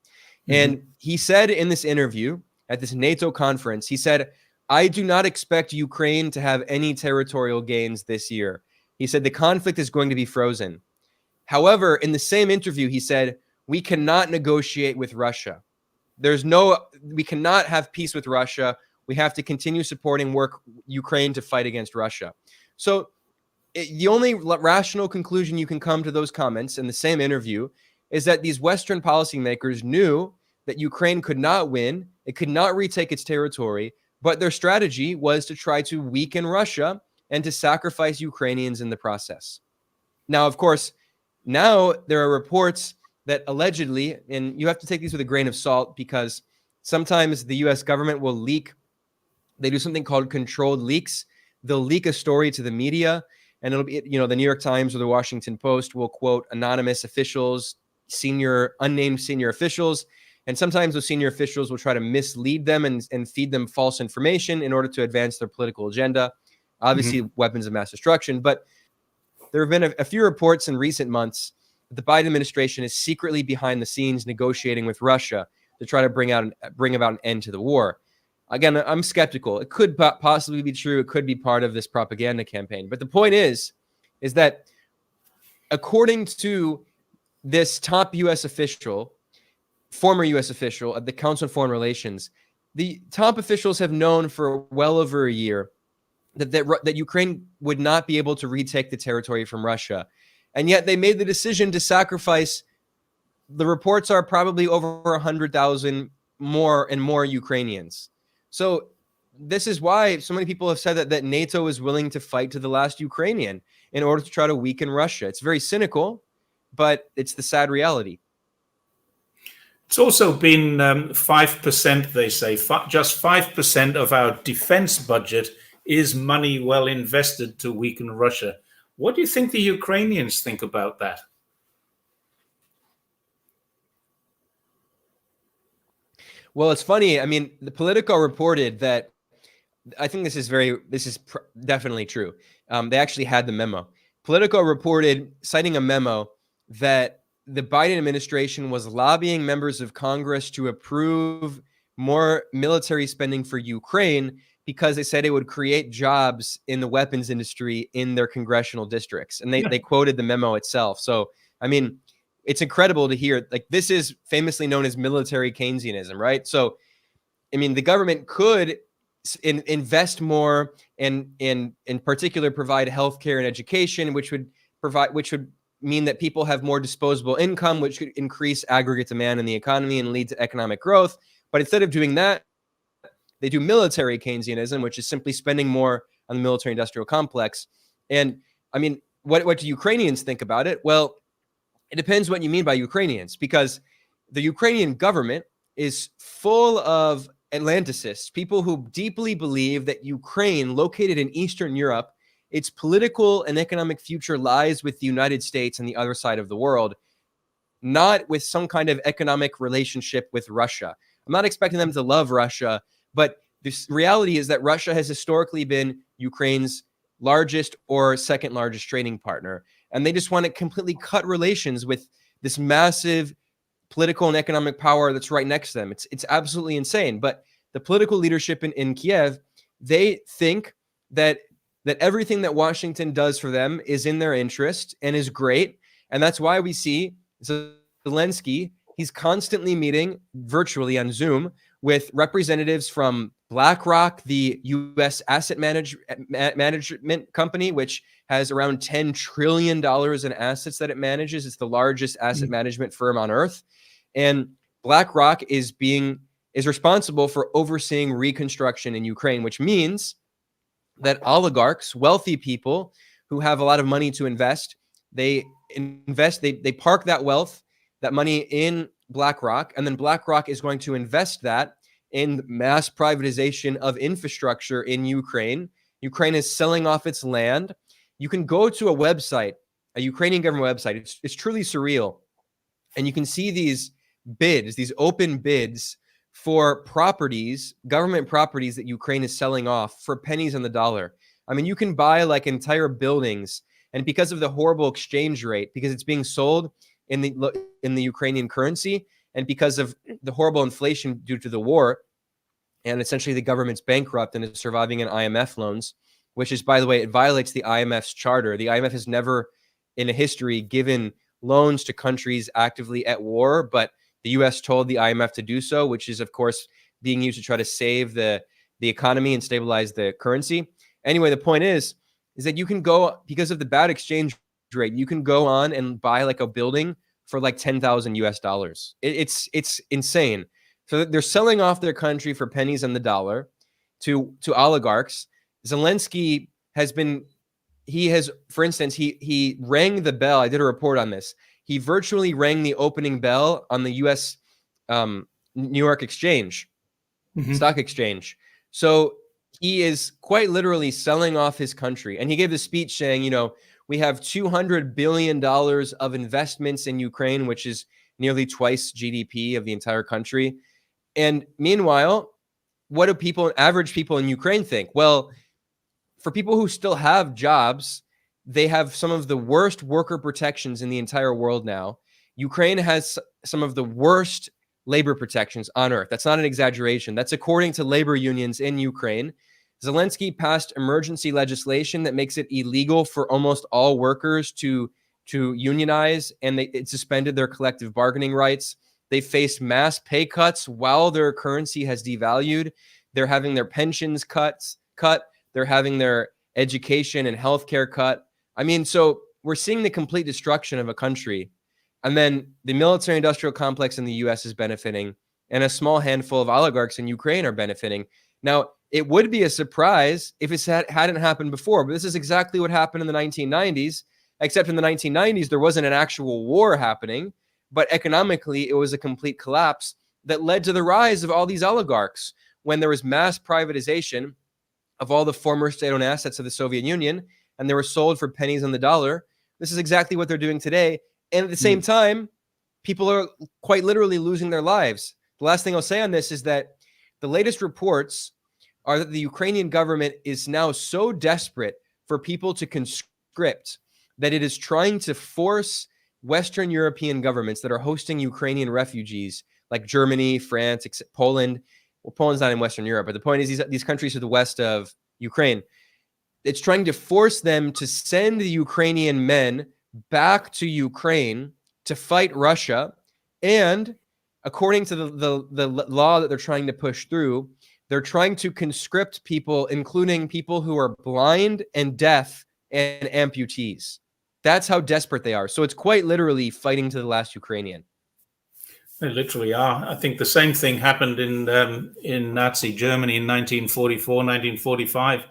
And he said in this interview at this NATO conference, he said, I do not expect Ukraine to have any territorial gains this year. He said the conflict is going to be frozen. However, in the same interview, he said, we cannot negotiate with Russia. we cannot have peace with Russia. We have to continue supporting Ukraine to fight against Russia. So the only rational conclusion you can come to those comments in the same interview is that these Western policymakers knew that Ukraine could not win, it could not retake its territory, but their strategy was to try to weaken Russia and to sacrifice Ukrainians in the process. Now, of course, now there are reports that allegedly, and you have to take these with a grain of salt because sometimes the US government will leak. They do something called controlled leaks. They'll leak a story to the media, and it'll be, the New York Times or the Washington Post will quote anonymous officials, unnamed senior officials. And sometimes those senior officials will try to mislead them and feed them false information in order to advance their political agenda. Obviously, weapons of mass destruction. But there have been a few reports in recent months that the Biden administration is secretly behind the scenes negotiating with Russia to try to bring about an end to the war. Again, I'm skeptical. It could possibly be true. It could be part of this propaganda campaign. But the point is that according to this top U.S. official, former U.S. official at the Council on Foreign Relations, the top officials have known for well over a year that Ukraine would not be able to retake the territory from Russia. And yet they made the decision to sacrifice, the reports are probably over 100,000 more Ukrainians. So this is why so many people have said that NATO is willing to fight to the last Ukrainian in order to try to weaken Russia. It's very cynical, but it's the sad reality. It's also been 5%, they say, just 5% of our defense budget is money well invested to weaken Russia. What do you think the Ukrainians think about that? Well, it's funny. I mean, the Politico reported that, I think this is definitely true. They actually had the memo. Politico reported, citing a memo, that the Biden administration was lobbying members of Congress to approve more military spending for Ukraine because they said it would create jobs in the weapons industry in their congressional districts. And they quoted the memo itself. So, I mean, it's incredible to hear. Like, this is famously known as military Keynesianism, right? So, I mean, the government could invest more and in particular provide healthcare and education, which would mean that people have more disposable income, which could increase aggregate demand in the economy and lead to economic growth. But instead of doing that, they do military Keynesianism, which is simply spending more on the military industrial complex. And I mean, what do Ukrainians think about it? Well, it depends what you mean by Ukrainians, because the Ukrainian government is full of Atlanticists, people who deeply believe that Ukraine, located in Eastern Europe, its political and economic future lies with the United States and the other side of the world, not with some kind of economic relationship with Russia. I'm not expecting them to love Russia, but the reality is that Russia has historically been Ukraine's largest or second largest trading partner. And they just want to completely cut relations with this massive political and economic power that's right next to them. It's absolutely insane. But the political leadership in Kiev, they think that everything that Washington does for them is in their interest and is great. And that's why we see Zelensky, he's constantly meeting virtually on Zoom with representatives from BlackRock, the U.S. asset management company, which has around $10 trillion in assets that it manages. It's the largest asset management firm on earth. And BlackRock is responsible for overseeing reconstruction in Ukraine, which means that oligarchs, wealthy people who have a lot of money to invest, they park that wealth, that money in BlackRock, and then BlackRock is going to invest that in mass privatization of infrastructure in Ukraine. Ukraine is selling off its land. You can go to a website, a Ukrainian government website. It's truly surreal. And you can see these bids, these open bids for properties, government properties that Ukraine is selling off for pennies on the dollar. I mean, you can buy like entire buildings, and because of the horrible exchange rate, because it's being sold in the Ukrainian currency, and because of the horrible inflation due to the war, and essentially the government's bankrupt and is surviving in IMF loans, which is, by the way, it violates the IMF's charter. The IMF has never in a history given loans to countries actively at war, but The US told the IMF to do so, which is, of course, being used to try to save the economy and stabilize the currency. Anyway, the point is that you can go, because of the bad exchange rate, you can go on and buy like a building for like 10,000 US dollars. It's insane. So they're selling off their country for pennies on the dollar to oligarchs. Zelensky has been, for instance, he rang the bell. I did a report on this. He virtually rang the opening bell on the US New York Exchange, stock exchange. So he is quite literally selling off his country. And he gave this speech saying, we have $200 billion of investments in Ukraine, which is nearly twice GDP of the entire country. And meanwhile, what do average people in Ukraine think? Well, for people who still have jobs, they have some of the worst worker protections in the entire world now. Ukraine has some of the worst labor protections on earth. That's not an exaggeration. That's according to labor unions in Ukraine. Zelensky passed emergency legislation that makes it illegal for almost all workers to unionize, and it suspended their collective bargaining rights. They faced mass pay cuts while their currency has devalued. They're having their pensions cut. They're having their education and healthcare cut. I mean, so we're seeing the complete destruction of a country. And then the military-industrial complex in the U.S. is benefiting, and a small handful of oligarchs in Ukraine are benefiting. Now, it would be a surprise if it hadn't happened before, but this is exactly what happened in the 1990s, except in the 1990s, there wasn't an actual war happening, but economically, it was a complete collapse that led to the rise of all these oligarchs when there was mass privatization of all the former state-owned assets of the Soviet Union, and they were sold for pennies on the dollar. This is exactly what they're doing today. And at the same time, people are quite literally losing their lives. The last thing I'll say on this is that the latest reports are that the Ukrainian government is now so desperate for people to conscript that it is trying to force Western European governments that are hosting Ukrainian refugees, like Germany, France, Poland. Well, Poland's not in Western Europe, but the point is these countries to the west of Ukraine. It's trying to force them to send the Ukrainian men back to Ukraine to fight Russia. And according to the law that they're trying to push through, they're trying to conscript people, including people who are blind and deaf and amputees. That's how desperate they are. So it's quite literally fighting to the last Ukrainian. They literally are. I think the same thing happened in Nazi Germany in 1944, 1945.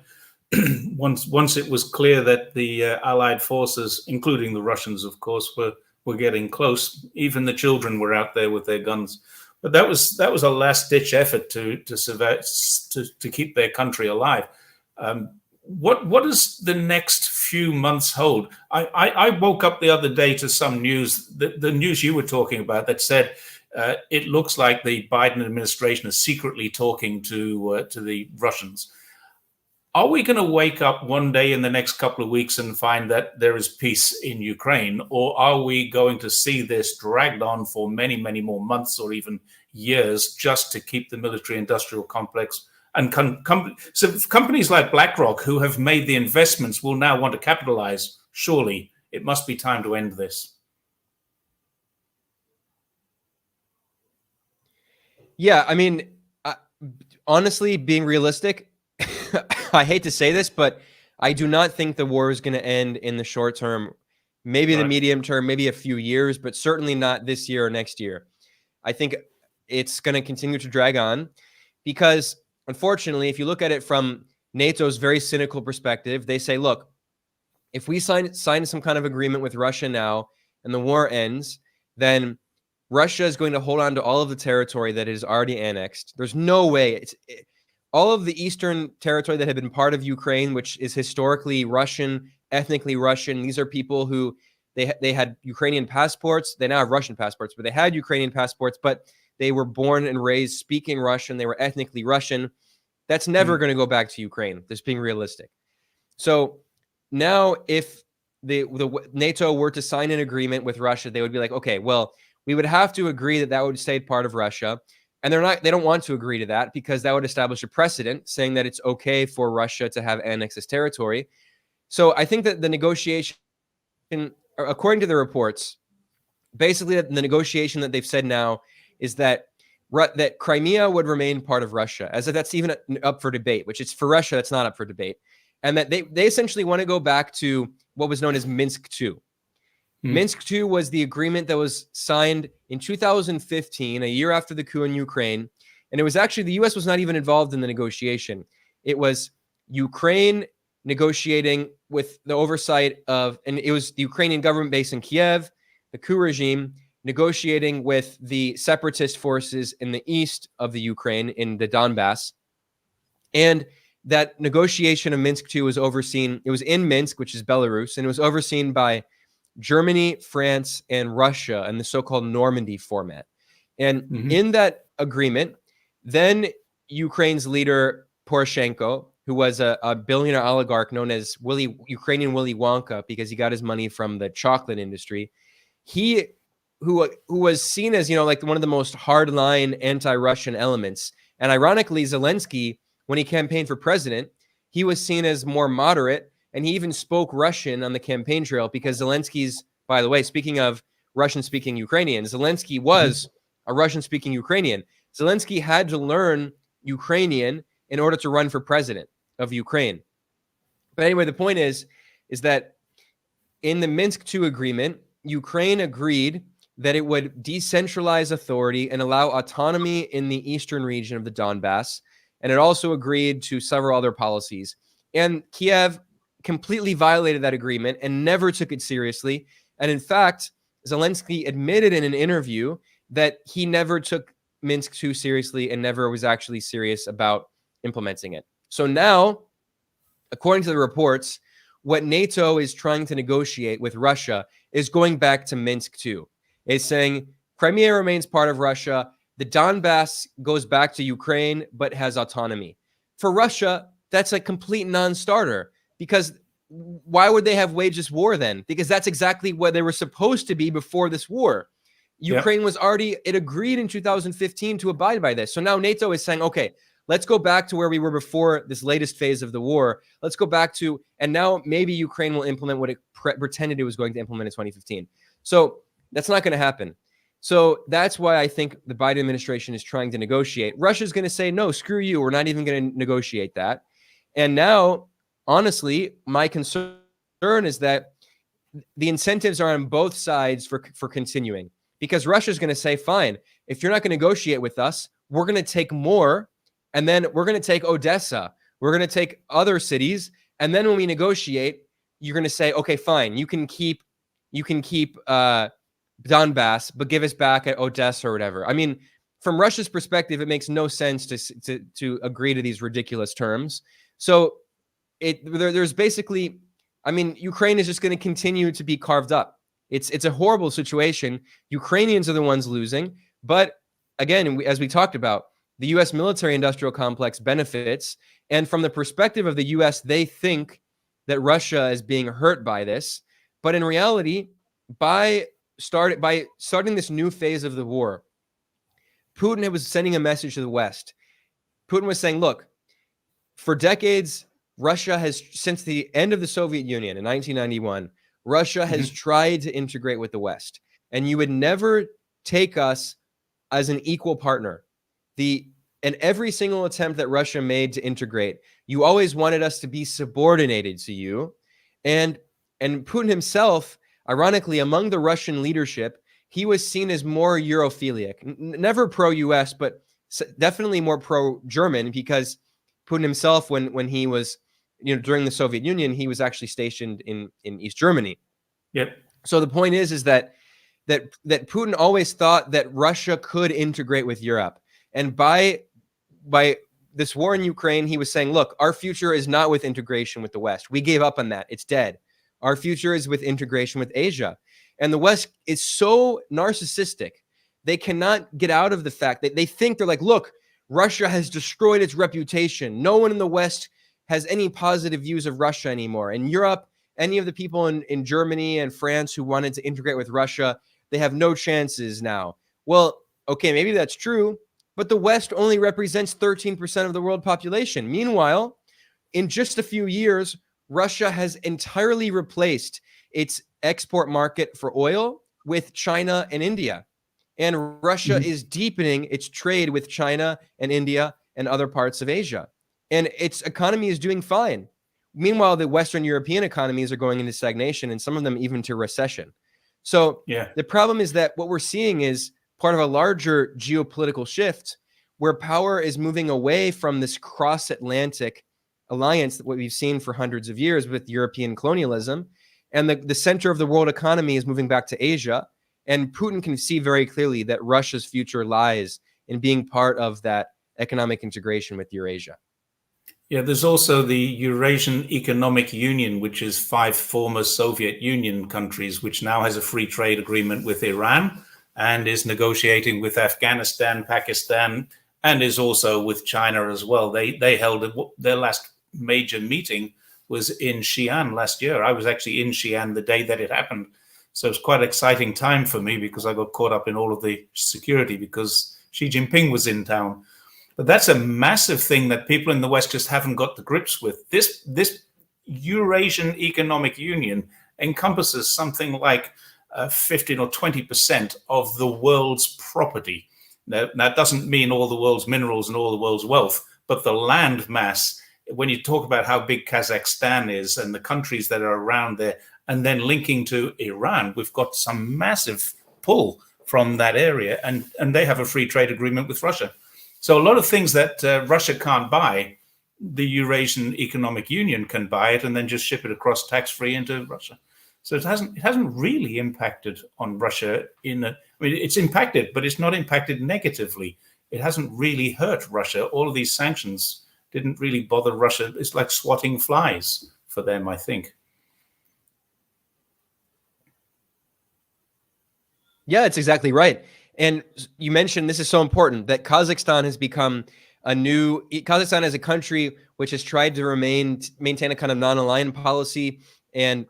Once it was clear that the Allied forces, including the Russians, of course, were getting close, even the children were out there with their guns. But that was a last-ditch effort to keep their country alive. What does the next few months hold? I woke up the other day to some news, the news you were talking about, that said it looks like the Biden administration is secretly talking to the Russians. Are we going to wake up one day in the next couple of weeks and find that there is peace in Ukraine, or are we going to see this dragged on for many, many more months or even years just to keep the military-industrial complex? And so companies like BlackRock, who have made the investments, will now want to capitalize. Surely it must be time to end this. Yeah, I mean, honestly, being realistic, I hate to say this, but I do not think the war is going to end in the short term, maybe the medium term, maybe a few years, but certainly not this year or next year. I think it's going to continue to drag on because, unfortunately, if you look at it from NATO's very cynical perspective, they say, look, if we sign some kind of agreement with Russia now and the war ends, then Russia is going to hold on to all of the territory that it has already annexed. There's no way. All of the eastern territory that had been part of Ukraine, which is historically Russian, ethnically Russian. These are people who they had Ukrainian passports. They now have Russian passports, but they had Ukrainian passports, but they were born and raised speaking Russian. They were ethnically Russian. That's never going to go back to Ukraine. Just being realistic. So now if the NATO were to sign an agreement with Russia, they would be like, okay, well, we would have to agree that would stay part of Russia. And they don't want to agree to that because that would establish a precedent saying that it's okay for Russia to have annexed this territory. So I think that the negotiation, according to the reports, basically the negotiation that they've said now is that that Crimea would remain part of Russia, as if that's even up for debate, which it's for Russia, that's not up for debate. And that they essentially want to go back to what was known as Minsk II. Minsk II was the agreement that was signed in 2015, a year after the coup in Ukraine. And it was actually, the US was not even involved in the negotiation. It was Ukraine negotiating with the oversight of, and it was the Ukrainian government based in Kiev, the coup regime, negotiating with the separatist forces in the east of the Ukraine, in the Donbass. And that negotiation of Minsk II was overseen, it was in Minsk, which is Belarus, and it was overseen by Germany, France, and Russia in the so-called Normandy format. And in that agreement, then Ukraine's leader, Poroshenko, who was a billionaire oligarch known as Ukrainian Willy Wonka because he got his money from the chocolate industry, who was seen as, like one of the most hardline anti-Russian elements. And ironically, Zelensky, when he campaigned for president, he was seen as more moderate, and he even spoke Russian on the campaign trail because Zelensky's, by the way, speaking of Russian-speaking Ukrainians, Zelensky was a Russian-speaking Ukrainian. Zelensky had to learn Ukrainian in order to run for president of Ukraine. But anyway, the point is that in the Minsk II agreement, Ukraine agreed that it would decentralize authority and allow autonomy in the eastern region of the Donbass. And it also agreed to several other policies. And Kiev completely violated that agreement and never took it seriously. And in fact, Zelensky admitted in an interview that he never took Minsk II seriously and never was actually serious about implementing it. So now, according to the reports, what NATO is trying to negotiate with Russia is going back to Minsk II. It's saying Crimea remains part of Russia. The Donbass goes back to Ukraine, but has autonomy. For Russia, that's a complete non-starter, because why would they have waged this war then? Because that's exactly what they were supposed to be before this war. Ukraine was already, it agreed in 2015 to abide by this. So now NATO is saying, okay, let's go back to where we were before this latest phase of the war. Let's go back to, and now maybe Ukraine will implement what it pretended it was going to implement in 2015. So that's not going to happen. So that's why I think the Biden administration is trying to negotiate. Russia's going to say, no, screw you. We're not even going to negotiate that. And now, honestly, my concern is that the incentives are on both sides for continuing, because Russia's going to say, fine, if you're not going to negotiate with us, we're going to take more. And then we're going to take Odessa. We're going to take other cities. And then when we negotiate, you're going to say, okay, fine, you can keep Donbass, but give us back at Odessa or whatever. I mean, from Russia's perspective, it makes no sense to agree to these ridiculous terms. So there's basically, I mean, Ukraine is just going to continue to be carved up. It's a horrible situation. Ukrainians are the ones losing. But again, as we talked about, the U.S. military-industrial complex benefits. And from the perspective of the U.S., they think that Russia is being hurt by this. But in reality, by starting this new phase of the war, Putin was sending a message to the West. Putin was saying, look, for decades, Russia has, since the end of the Soviet Union in 1991, Russia has tried to integrate with the West. And you would never take us as an equal partner. And every single attempt that Russia made to integrate, you always wanted us to be subordinated to you. And Putin himself, ironically, among the Russian leadership, he was seen as more Europhilic, never pro-US, but definitely more pro-German, because Putin himself, when he was, during the Soviet Union, he was actually stationed in East Germany. Yep. So the point is that Putin always thought that Russia could integrate with Europe. And by this war in Ukraine, he was saying, look, our future is not with integration with the West. We gave up on that. It's dead. Our future is with integration with Asia. And the West is so narcissistic. They cannot get out of the fact that they think, they're like, look, Russia has destroyed its reputation. No one in the West has any positive views of Russia anymore. In Europe, any of the people in Germany and France who wanted to integrate with Russia, they have no chances now. Well, okay, maybe that's true, but the West only represents 13% of the world population. Meanwhile, in just a few years, Russia has entirely replaced its export market for oil with China and India. And Russia is deepening its trade with China and India and other parts of Asia. And its economy is doing fine. Meanwhile, the Western European economies are going into stagnation, and some of them even to recession. So the problem is that what we're seeing is part of a larger geopolitical shift where power is moving away from this cross-Atlantic alliance that what we've seen for hundreds of years with European colonialism. And the center of the world economy is moving back to Asia. And Putin can see very clearly that Russia's future lies in being part of that economic integration with Eurasia. Yeah, there's also the Eurasian Economic Union, which is 5 former Soviet Union countries, which now has a free trade agreement with Iran and is negotiating with Afghanistan, Pakistan, and is also with China as well. They held their last major meeting was in Xi'an last year. I was actually in Xi'an the day that it happened. So it's quite an exciting time for me because I got caught up in all of the security because Xi Jinping was in town. But that's a massive thing that people in the West just haven't got the grips with. This Eurasian Economic Union encompasses something like 15 or 20% of the world's property. Now, that doesn't mean all the world's minerals and all the world's wealth, but the land mass, when you talk about how big Kazakhstan is and the countries that are around there, and then linking to Iran, we've got some massive pull from that area, and they have a free trade agreement with Russia. So a lot of things that Russia can't buy, the Eurasian Economic Union can buy it and then just ship it across tax-free into Russia. So it hasn't really impacted on Russia it's impacted, but it's not impacted negatively. It hasn't really hurt Russia. All of these sanctions didn't really bother Russia. It's like swatting flies for them, I think. Yeah, it's exactly right. And you mentioned, this is so important, that Kazakhstan has become Kazakhstan as a country which has tried to maintain a kind of non-aligned policy, and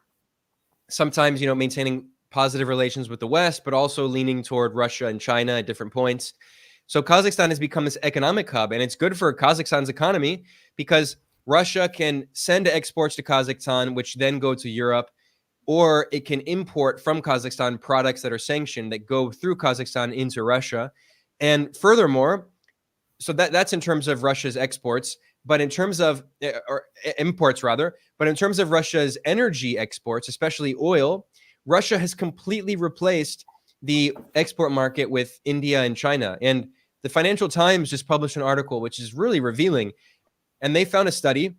sometimes, maintaining positive relations with the West, but also leaning toward Russia and China at different points. So Kazakhstan has become this economic hub, and it's good for Kazakhstan's economy because Russia can send exports to Kazakhstan, which then go to Europe, or it can import from Kazakhstan products that are sanctioned that go through Kazakhstan into Russia. And furthermore, so that's in terms of Russia's exports, but in terms of imports rather, but in terms of Russia's energy exports, especially oil, Russia has completely replaced the export market with India and China. And the Financial Times just published an article which is really revealing. And they found a study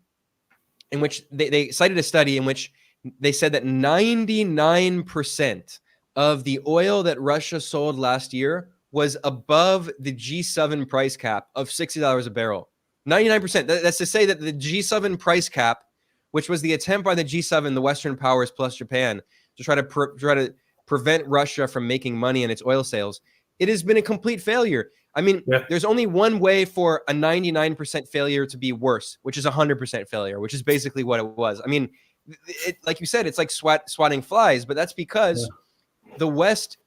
in which they cited a study in which they said that 99% of the oil that Russia sold last year was above the G7 price cap of $60 a barrel. 99%. That's to say that the G7 price cap, which was the attempt by the G7, the Western powers plus Japan, to try to prevent Russia from making money in its oil sales, it has been a complete failure. I mean, There's only one way for a 99% failure to be worse, which is 100% failure, which is basically what it was. I mean, like you said, it's like swatting flies, but that's because the West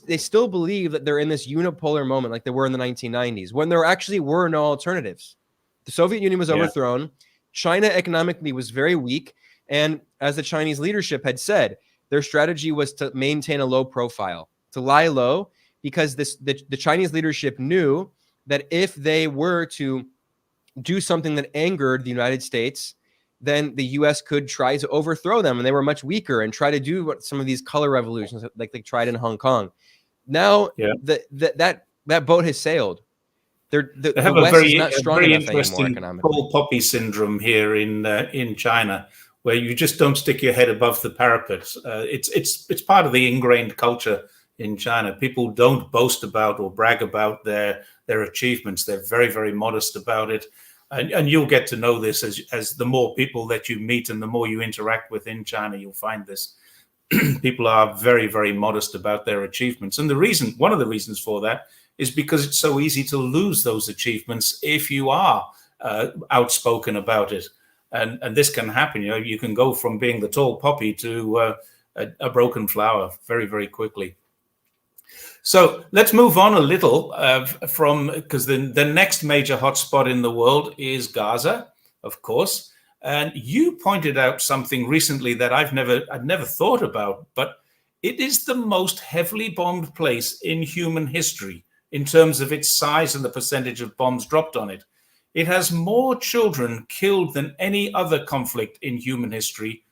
they still believe that they're in this unipolar moment like they were in the 1990s when there actually were no alternatives. The Soviet Union was overthrown. China economically was very weak. And as the Chinese leadership had said, their strategy was to maintain a low profile, to lie low, because the Chinese leadership knew that if they were to do something that angered the United States, then the U.S. could try to overthrow them, and they were much weaker and try to do what some of these color revolutions like they tried in Hong Kong. Now that boat has sailed. They have a very interesting tall poppy syndrome here in China, where you just don't stick your head above the parapet. It's part of the ingrained culture in China. People don't boast about or brag about their achievements. They're very, very modest about it. And you'll get to know this as the more people that you meet and the more you interact with in China, you'll find this. People are very, very modest about their achievements. And one of the reasons for that is because it's so easy to lose those achievements if you are outspoken about it. And this can happen. You can go from being the tall poppy to a broken flower very, very quickly. So let's move on a little because the next major hotspot in the world is Gaza, of course. And you pointed out something recently that I'd never thought about, but It is the most heavily bombed place in human history in terms of its size and the percentage of bombs dropped on it. It has more children killed than any other conflict in human history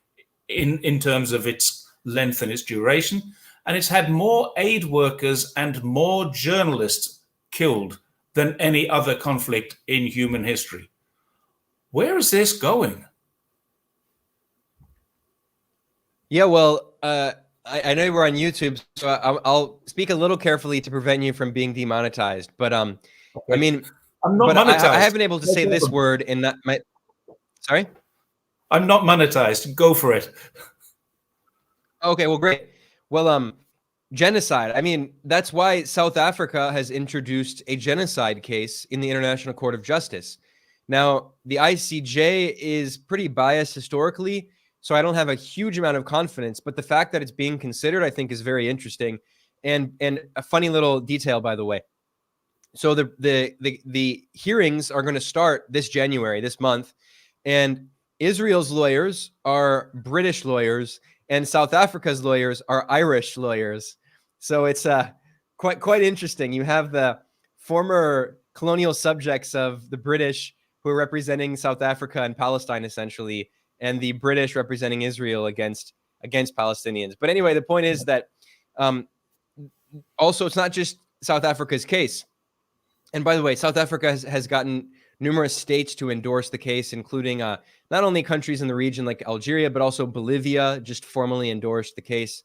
in terms of its length and its duration. And it's had more aid workers and more journalists killed than any other conflict in human history. Where is this going? Yeah, well, I know we're on YouTube, so I'll speak a little carefully to prevent you from being demonetized. But okay. I mean, I'm not monetized. I haven't been able to say this word in that. Sorry, I'm not monetized. Go for it. Okay, well, great. Well, genocide. I mean, that's why South Africa has introduced a genocide case in the International Court of Justice. Now, the ICJ is pretty biased historically, so I don't have a huge amount of confidence. But the fact that it's being considered, I think, is very interesting. And a funny little detail, by the way. So the hearings are going to start this January, this month, and Israel's lawyers are British lawyers, and South Africa's lawyers are Irish lawyers. So it's quite interesting. You have the former colonial subjects of the British who are representing South Africa and Palestine, essentially, and the British representing Israel against Palestinians. But anyway, the point is that also it's not just South Africa's case. And by the way, South Africa has gotten numerous states to endorse the case, including not only countries in the region like Algeria, but also Bolivia just formally endorsed the case.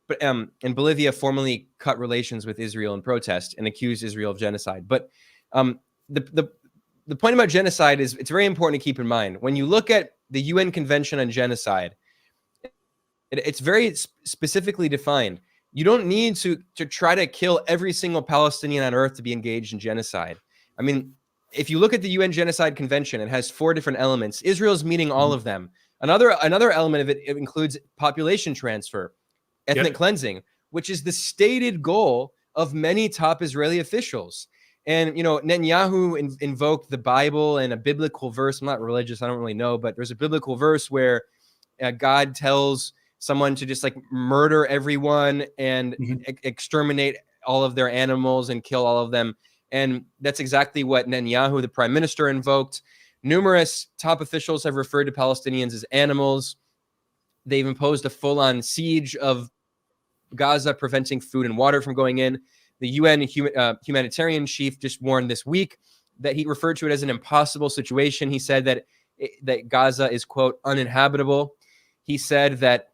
But and Bolivia formally cut relations with Israel in protest and accused Israel of genocide. But the point about genocide is it's very important to keep in mind. When you look at the UN Convention on Genocide, it's very specifically defined. You don't need to try to kill every single Palestinian on earth to be engaged in genocide. I mean, if you look at the UN Genocide Convention, it has 4 different elements. Israel's meeting all of them. Another element of it includes population transfer, ethnic cleansing, which is the stated goal of many top Israeli officials. And, you know, Netanyahu invoked the Bible and a biblical verse. I'm not religious, I don't really know, but there's a biblical verse where God tells someone to just like murder everyone and exterminate all of their animals and kill all of them. And that's exactly what Netanyahu, the prime minister, invoked. Numerous top officials have referred to Palestinians as animals. They've imposed a full-on siege of Gaza, preventing food and water from going in. The UN humanitarian chief just warned this week that he referred to it as an impossible situation. He said that Gaza is, quote, uninhabitable. He said that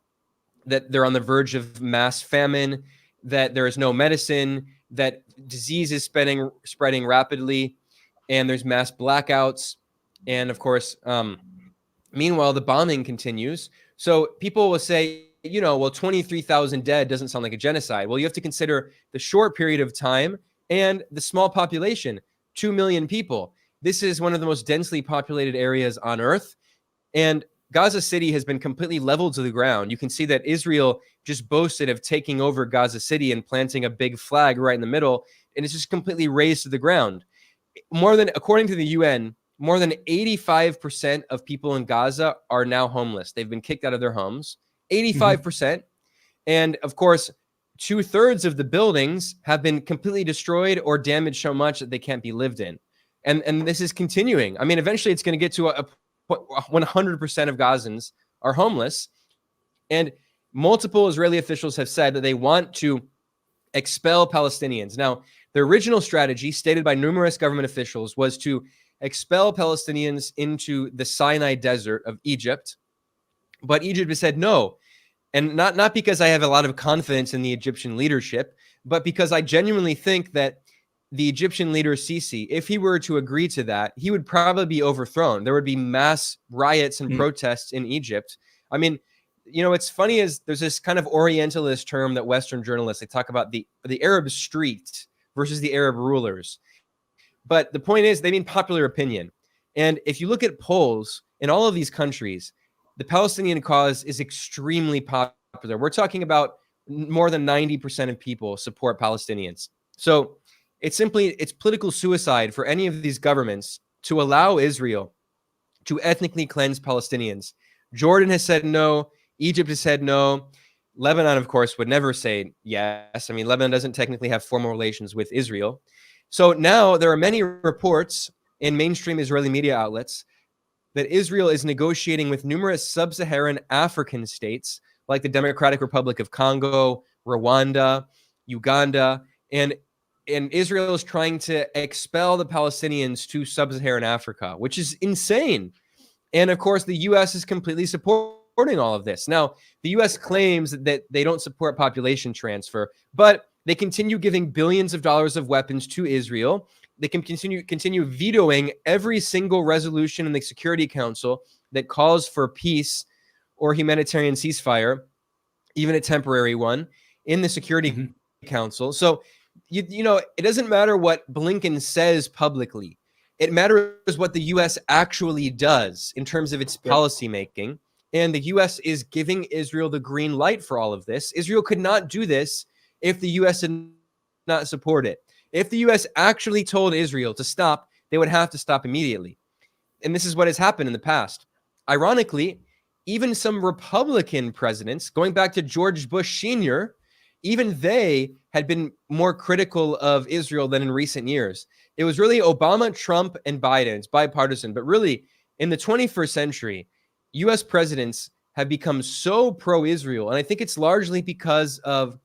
they're on the verge of mass famine, that there is no medicine, that disease is spreading rapidly, and there's mass blackouts. And of course, meanwhile, the bombing continues. So people will say, you know, well, 23,000 dead doesn't sound like a genocide. Well, you have to consider the short period of time and the small population, 2 million people. This is one of the most densely populated areas on Earth. And Gaza City has been completely leveled to the ground. You can see that Israel just boasted of taking over Gaza City and planting a big flag right in the middle, and it's just completely razed to the ground. According to the UN, more than 85% of people in Gaza are now homeless. They've been kicked out of their homes. 85%. And of course, 2/3 of the buildings have been completely destroyed or damaged so much that they can't be lived in. And this is continuing. I mean, eventually it's going to get to a 100% of Gazans are homeless. And multiple Israeli officials have said that they want to expel Palestinians. Now, the original strategy stated by numerous government officials was to expel Palestinians into the Sinai Desert of Egypt. But Egypt has said no. And not because I have a lot of confidence in the Egyptian leadership, but because I genuinely think that the Egyptian leader Sisi, if he were to agree to that, he would probably be overthrown. There would be mass riots and protests in Egypt. I mean, you know, what's funny is there's this kind of Orientalist term that Western journalists, they talk about the Arab street versus the Arab rulers. But the point is, they mean popular opinion. And if you look at polls in all of these countries, the Palestinian cause is extremely popular. We're talking about more than 90% of people support Palestinians. So it's political suicide for any of these governments to allow Israel to ethnically cleanse Palestinians. Jordan has said no. Egypt has said no. Lebanon, of course, would never say yes. I mean, Lebanon doesn't technically have formal relations with Israel. So now there are many reports in mainstream Israeli media outlets that Israel is negotiating with numerous sub-Saharan African states like the Democratic Republic of Congo, Rwanda, Uganda, and Israel is trying to expel the Palestinians to sub-Saharan Africa, which is insane. And of course, the U.S. is completely supporting all of this. Now, the U.S. claims that they don't support population transfer, but they continue giving billions of dollars of weapons to Israel. They can continue vetoing every single resolution in the Security Council that calls for peace or humanitarian ceasefire, even a temporary one, in the Security Council. So, you know, it doesn't matter what Blinken says publicly. It matters what the U.S. actually does in terms of its policy making. And the U.S. is giving Israel the green light for all of this. Israel could not do this if the U.S. did not support it. If the U.S. actually told Israel to stop, they would have to stop immediately. And this is what has happened in the past. Ironically, even some Republican presidents, going back to George Bush Sr., even they had been more critical of Israel than in recent years. It was really Obama, Trump, and Biden. It's bipartisan. But really, in the 21st century, U.S. presidents have become so pro-Israel. And I think it's largely because of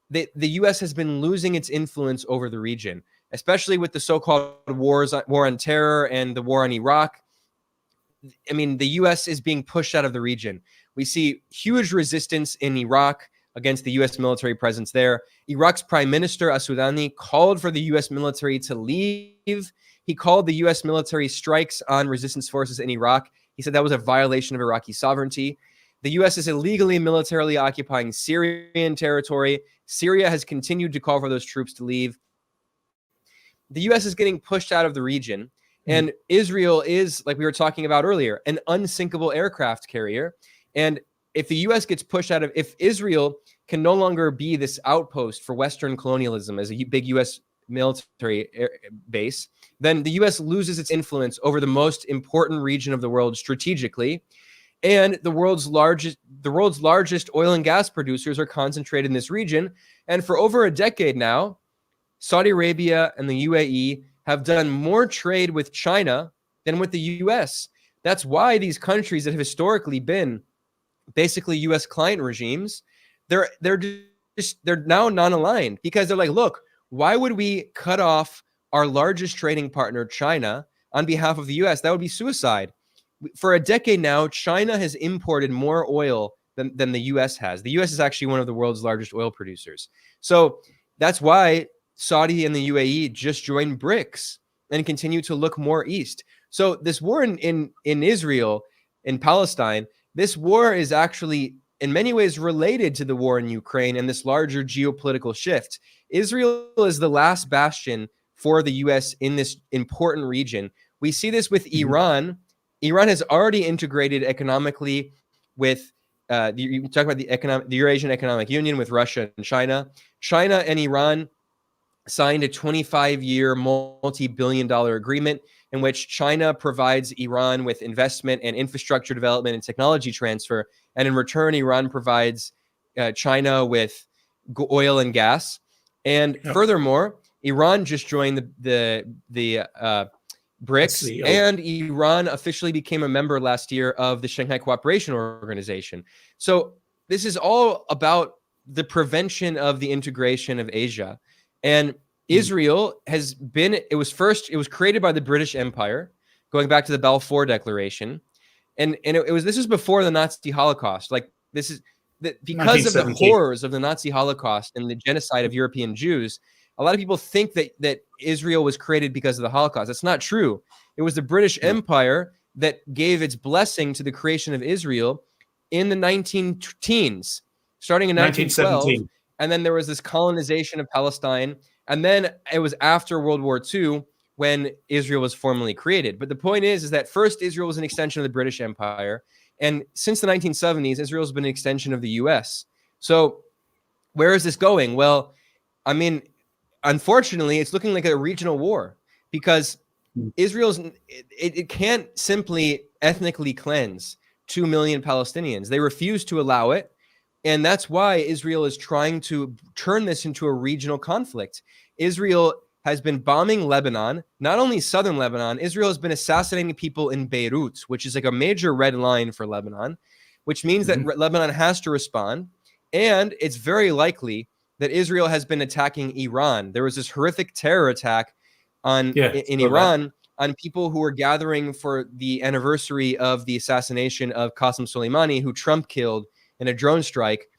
the U.S. has been losing its influence over the region, especially with the so-called war on terror and the war on Iraq. I mean, the U.S. is being pushed out of the region. We see huge resistance in Iraq against the U.S. military presence there. Iraq's Prime Minister Asudani called for the U.S. military to leave. He called the U.S. military strikes on resistance forces in Iraq. He said that was a violation of Iraqi sovereignty. The U.S. is illegally militarily occupying Syrian territory. Syria has continued to call for those troops to leave. The U.S. is getting pushed out of the region. And Israel is, like we were talking about earlier, an unsinkable aircraft carrier. And if the U.S. gets pushed out of, if Israel can no longer be this outpost for Western colonialism as a big U.S. military base, then the U.S. loses its influence over the most important region of the world strategically. And the world's largest oil and gas producers are concentrated in this region. And for over a decade now, Saudi Arabia and the UAE have done more trade with China than with the U.S. That's why these countries that have historically been basically U.S. client regimes, they're now non-aligned because they're like, look, why would we cut off our largest trading partner, China, on behalf of the U.S.? That would be suicide. For a decade now, China has imported more oil than the U.S. has. The U.S. is actually one of the world's largest oil producers. So that's why Saudi and the UAE just joined BRICS and continue to look more east. So this war in Israel, in Palestine, this war is actually in many ways related to the war in Ukraine and this larger geopolitical shift. Israel is the last bastion for the U.S. in this important region. We see this with Iran. Iran has already integrated economically with you talk about the Eurasian Economic Union with Russia and China. China and Iran signed a 25-year multi-billion-dollar agreement in which China provides Iran with investment and infrastructure development and technology transfer, and in return, Iran provides China with oil and gas. And furthermore, Iran just joined the BRICS, and Iran officially became a member last year of the Shanghai Cooperation Organization. So this is all about the prevention of the integration of Asia. And Israel has been, it was created by the British Empire, going back to the Balfour Declaration. And this was before the Nazi Holocaust. Like this is because of the horrors of the Nazi Holocaust and the genocide of European Jews. A lot of people think that Israel was created because of the Holocaust. That's not true. It was the British Empire that gave its blessing to the creation of Israel in the 19-teens, starting in 1912. And then there was this colonization of Palestine. And then it was after World War II when Israel was formally created. But the point is that first Israel was an extension of the British Empire. And since the 1970s, Israel has been an extension of the U.S. So where is this going? Well, I mean, unfortunately, it's looking like a regional war because it can't simply ethnically cleanse 2 million Palestinians. They refuse to allow it. And that's why Israel is trying to turn this into a regional conflict. Israel has been bombing Lebanon, not only southern Lebanon. Israel has been assassinating people in Beirut, which is like a major red line for Lebanon, which means that Lebanon has to respond. And it's very likely that Israel has been attacking Iran. There was this horrific terror attack in Iran on people who were gathering for the anniversary of the assassination of Qasem Soleimani, who Trump killed in a drone strike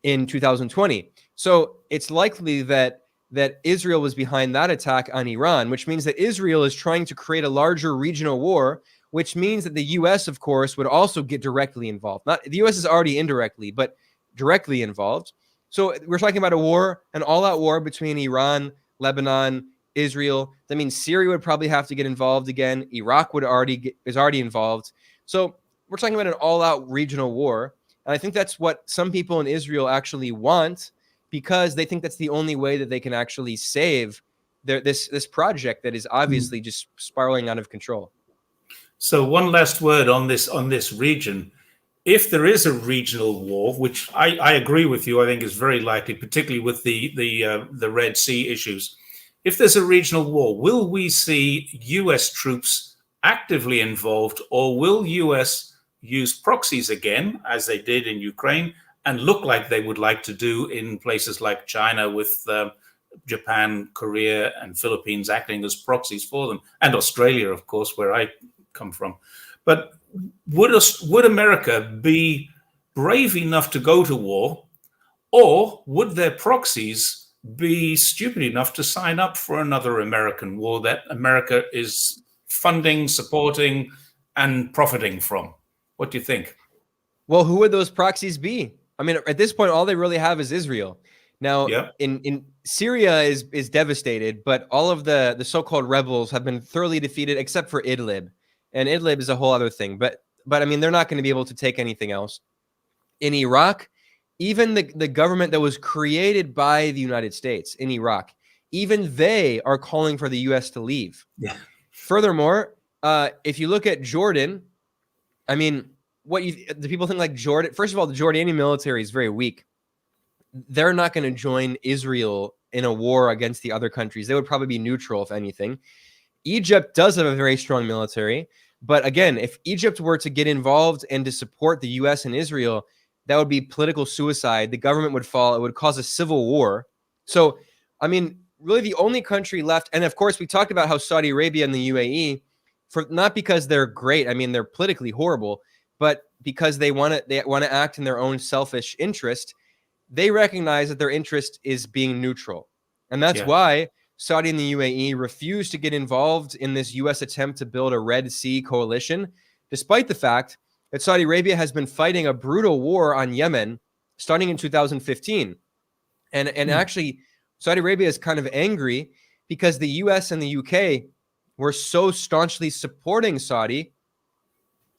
in 2020. So it's likely that Israel was behind that attack on Iran, which means that Israel is trying to create a larger regional war, which means that the U.S., of course, would also get directly involved. Not the U.S. is already indirectly, but directly involved. So we're talking about a war, an all-out war between Iran, Lebanon, Israel. That means Syria would probably have to get involved again. Iraq is already involved. So we're talking about an all-out regional war. And I think that's what some people in Israel actually want, because they think that's the only way that they can actually save this project that is obviously just spiraling out of control. So one last word on this region. If there is a regional war, which I agree with you, I think is very likely, particularly with the Red Sea issues. If there's a regional war, will we see U.S. troops actively involved, or will U.S. use proxies again, as they did in Ukraine, and look like they would like to do in places like China with Japan, Korea, and Philippines acting as proxies for them, and Australia, of course, where I come from. But would America be brave enough to go to war, or would their proxies be stupid enough to sign up for another American war that America is funding, supporting, and profiting from? What do you think? Well, who would those proxies be? I mean, at this point, all they really have is Israel. Now, in Syria is devastated, but all of the so-called rebels have been thoroughly defeated, except for Idlib. And Idlib is a whole other thing. But I mean, they're not going to be able to take anything else. In Iraq, even the government that was created by the United States in Iraq, even they are calling for the U.S. to leave. Yeah. Furthermore, if you look at Jordan, I mean, the people think like Jordan. First of all, the Jordanian military is very weak. They're not going to join Israel in a war against the other countries. They would probably be neutral, if anything. Egypt does have a very strong military. But again, if Egypt were to get involved and to support the U.S. and Israel, that would be political suicide. The government would fall. It would cause a civil war. So, I mean, really the only country left, and of course, we talked about how Saudi Arabia and the UAE, not because they're great. I mean, they're politically horrible, but because they want to act in their own selfish interest. They recognize that their interest is being neutral. And that's why Saudi and the UAE refused to get involved in this U.S. attempt to build a Red Sea coalition, despite the fact that Saudi Arabia has been fighting a brutal war on Yemen starting in 2015. And actually, Saudi Arabia is kind of angry because the U.S. and the U.K. were so staunchly supporting Saudi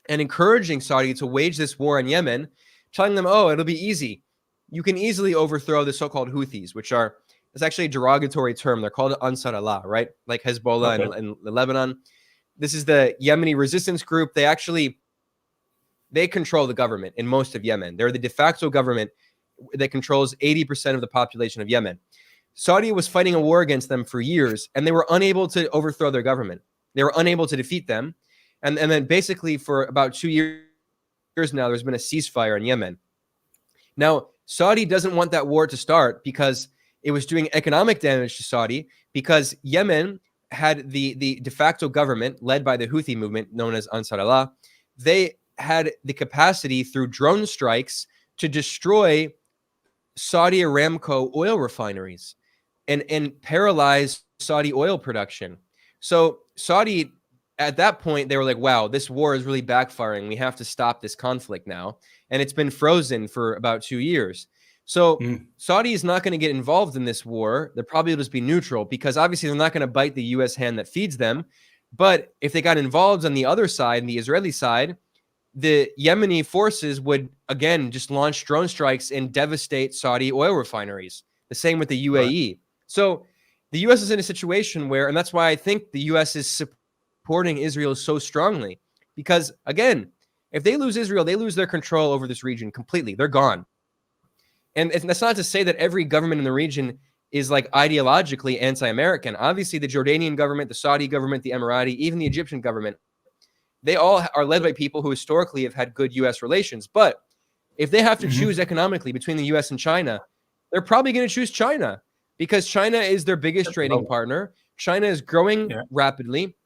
and encouraging Saudi to wage this war in Yemen, telling them, oh, it'll be easy. You can easily overthrow the so-called Houthis, which are, it's actually a derogatory term. They're called Ansar Allah, right? Like Hezbollah in Lebanon. This is the Yemeni resistance group. They control the government in most of Yemen. They're the de facto government that controls 80% of the population of Yemen. Saudi was fighting a war against them for years, and they were unable to overthrow their government. They were unable to defeat them. And then basically for about 2 years now, there's been a ceasefire in Yemen. Now, Saudi doesn't want that war to start because it was doing economic damage to Saudi, because Yemen had the de facto government led by the Houthi movement known as Ansar Allah. They had the capacity through drone strikes to destroy Saudi Aramco oil refineries and paralyze Saudi oil production. So Saudi, at that point, they were like, wow, this war is really backfiring. We have to stop this conflict now. And it's been frozen for about 2 years. So Saudi is not going to get involved in this war. They'll probably just be neutral, because obviously they're not going to bite the U.S. hand that feeds them. But if they got involved on the other side, the Israeli side, the Yemeni forces would, again, just launch drone strikes and devastate Saudi oil refineries. The same with the UAE. Right. So the U.S. is in a situation where, and that's why I think the U.S. is supporting Israel so strongly, because, again, if they lose Israel, they lose their control over this region completely. They're gone. And that's not to say that every government in the region is like ideologically anti-American. Obviously, the Jordanian government, the Saudi government, the Emirati, even the Egyptian government, they all are led by people who historically have had good U.S. relations. But if they have to choose economically between the U.S. and China, they're probably going to choose China because China is their biggest trading partner. China is growing rapidly.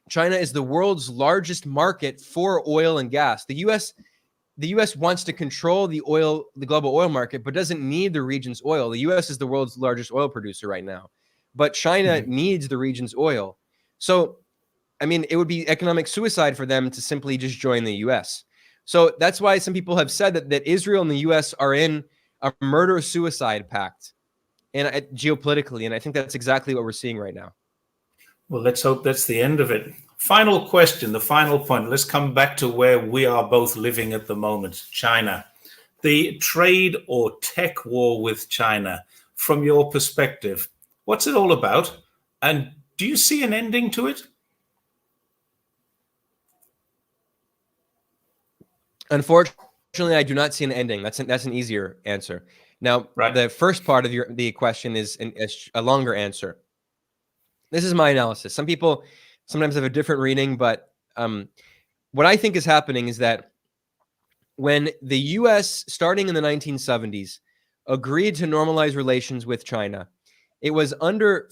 China is the world's largest market for oil and gas. The U.S. wants to control the global oil market, but doesn't need the region's oil. The U.S. is the world's largest oil producer right now, but China needs the region's oil. So, I mean, it would be economic suicide for them to simply just join the U.S. So that's why some people have said that Israel and the U.S. are in a murder-suicide pact, and geopolitically, and I think that's exactly what we're seeing right now. Well, let's hope that's the end of it. Final question, the final point. Let's come back to where we are both living at the moment, China. The trade or tech war with China, from your perspective, what's it all about? And do you see an ending to it? Unfortunately, I do not see an ending. That's an easier answer. Now, the first part of the question is a longer answer. This is my analysis. Some people sometimes have a different reading, but what I think is happening is that when the U.S., starting in the 1970s, agreed to normalize relations with China, it was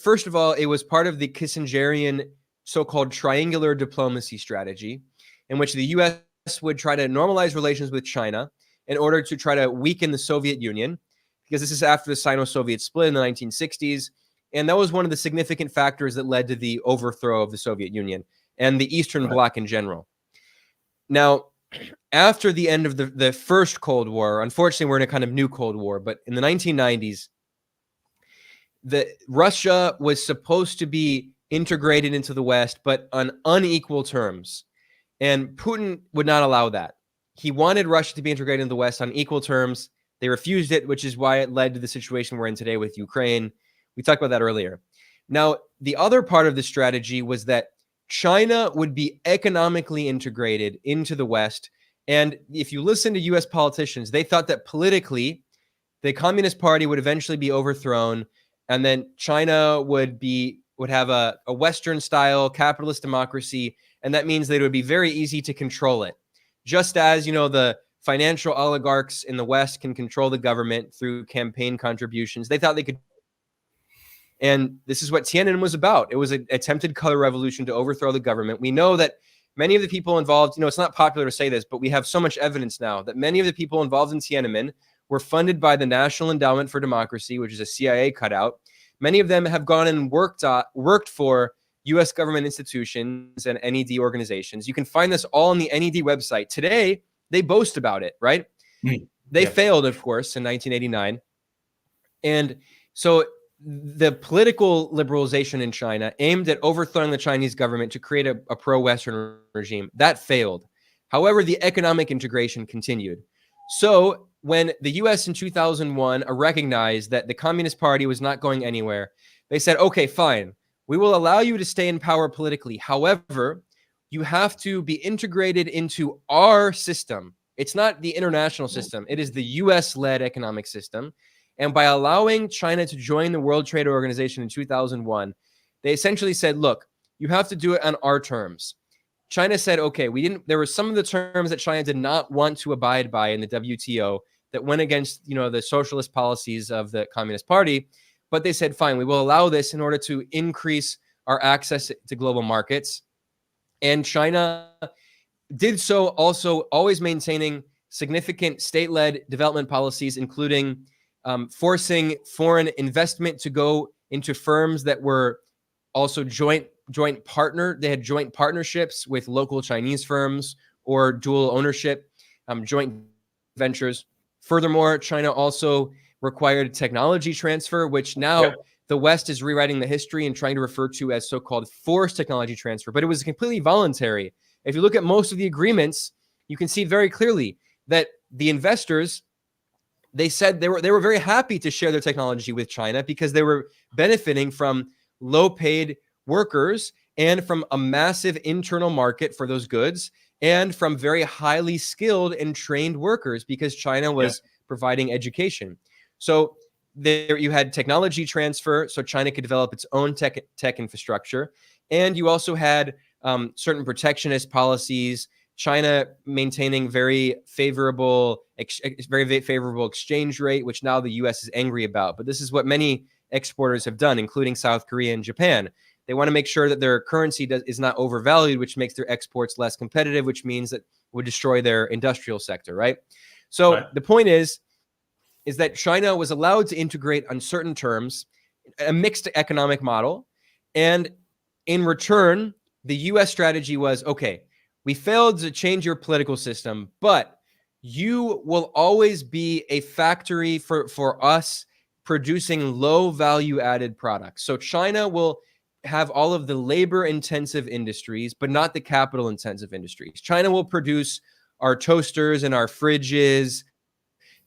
first of all, it was part of the Kissingerian so-called triangular diplomacy strategy, in which the U.S. would try to normalize relations with China in order to try to weaken the Soviet Union, because this is after the Sino-Soviet split in the 1960s. And that was one of the significant factors that led to the overthrow of the Soviet Union and the Eastern Bloc in general. Now, after the end of the first Cold War, unfortunately, we're in a kind of new Cold War, but in the 1990s, Russia was supposed to be integrated into the West, but on unequal terms. And Putin would not allow that. He wanted Russia to be integrated into the West on equal terms. They refused it, which is why it led to the situation we're in today with Ukraine. We talked about that earlier. Now, the other part of the strategy was that China would be economically integrated into the West. And if you listen to U.S. politicians, they thought that politically, the Communist Party would eventually be overthrown, and then China would have a Western-style capitalist democracy, and that means that it would be very easy to control it. Just as, the financial oligarchs in the West can control the government through campaign contributions, they thought they could. And this is what Tiananmen was about. It was an attempted color revolution to overthrow the government. We know that many of the people involved, it's not popular to say this, but we have so much evidence now that many of the people involved in Tiananmen were funded by the National Endowment for Democracy, which is a CIA cutout. Many of them have gone and worked for U.S. government institutions and NED organizations. You can find this all on the NED website. Today, they boast about it, right? They failed, of course, in 1989. And so the political liberalization in China aimed at overthrowing the Chinese government to create a pro-Western regime. That failed. However, the economic integration continued. So when the U.S. in 2001 recognized that the Communist Party was not going anywhere, they said, okay, fine. We will allow you to stay in power politically. However, you have to be integrated into our system. It's not the international system. It is the U.S.-led economic system. And by allowing China to join the World Trade Organization in 2001, they essentially said, look, you have to do it on our terms. China said, okay, there were some of the terms that China did not want to abide by in the WTO that went against, the socialist policies of the Communist Party. But they said, fine, we will allow this in order to increase our access to global markets. And China did so, also always maintaining significant state-led development policies, including forcing foreign investment to go into firms that were also joint partner. They had joint partnerships with local Chinese firms or dual ownership, joint ventures. Furthermore, China also required technology transfer, which now the West is rewriting the history and trying to refer to as so-called forced technology transfer. But it was completely voluntary. If you look at most of the agreements, you can see very clearly that the investors, they said they were very happy to share their technology with China because they were benefiting from low-paid workers and from a massive internal market for those goods and from very highly skilled and trained workers because China was providing education. So there you had technology transfer, so China could develop its own tech infrastructure. And you also had certain protectionist policies, China maintaining very favorable exchange rate, which now the U.S. is angry about. But this is what many exporters have done, including South Korea and Japan. They want to make sure that their currency is not overvalued, which makes their exports less competitive, which means that would destroy their industrial sector, right? So the point is that China was allowed to integrate on certain terms a mixed economic model. And in return, the U.S. strategy was, okay, we failed to change your political system, but you will always be a factory for us producing low value added products. So China will have all of the labor intensive industries, but not the capital intensive industries. China will produce our toasters and our fridges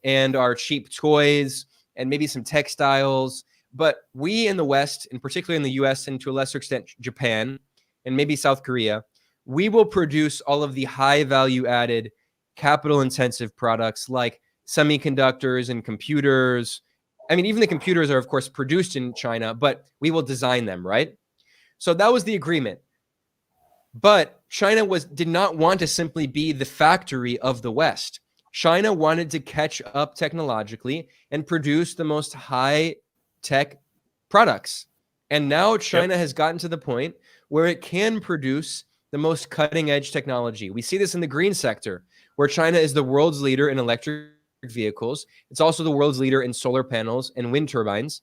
and our cheap toys and maybe some textiles. But we in the West, and particularly in the US and to a lesser extent Japan and maybe South Korea, we will produce all of the high value added capital intensive products like semiconductors and computers. I mean, even the computers are, of course, produced in China, but we will design them, right? So that was the agreement. But China did not want to simply be the factory of the West. China wanted to catch up technologically and produce the most high-tech products. And now China has gotten to the point where it can produce the most cutting-edge technology. We see this in the green sector, where China is the world's leader in electric vehicles. It's also the world's leader in solar panels and wind turbines.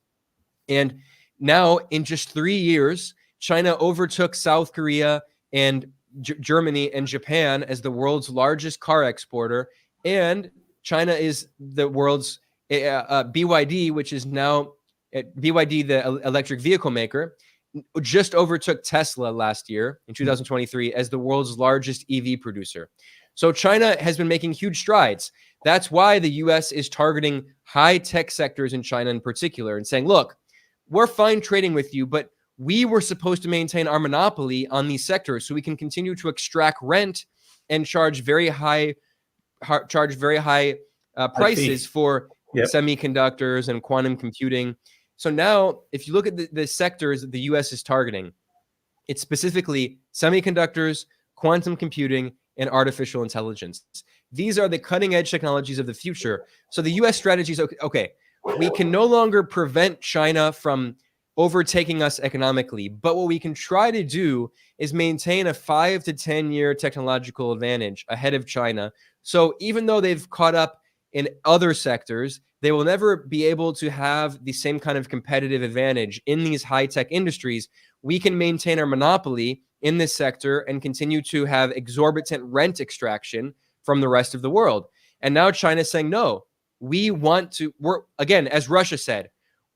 And now, in just 3 years, China overtook South Korea and Germany and Japan as the world's largest car exporter. And China is the world's BYD, which is now BYD, the electric vehicle maker, just overtook Tesla last year in 2023 as the world's largest EV producer. So China has been making huge strides. That's why the US is targeting high-tech sectors in China in particular and saying, look, we're fine trading with you, but we were supposed to maintain our monopoly on these sectors so we can continue to extract rent and charge very high prices for semiconductors and quantum computing. So now, if you look at the sectors that the U.S. is targeting, it's specifically semiconductors, quantum computing, and artificial intelligence. These are the cutting-edge technologies of the future. So the U.S. strategy is, okay, we can no longer prevent China from overtaking us economically, but what we can try to do is maintain a 5 to 10 year technological advantage ahead of China. So even though they've caught up in other sectors, they will never be able to have the same kind of competitive advantage in these high-tech industries. We can maintain our monopoly in this sector and continue to have exorbitant rent extraction from the rest of the world. And now China's saying, no, we're again, as Russia said,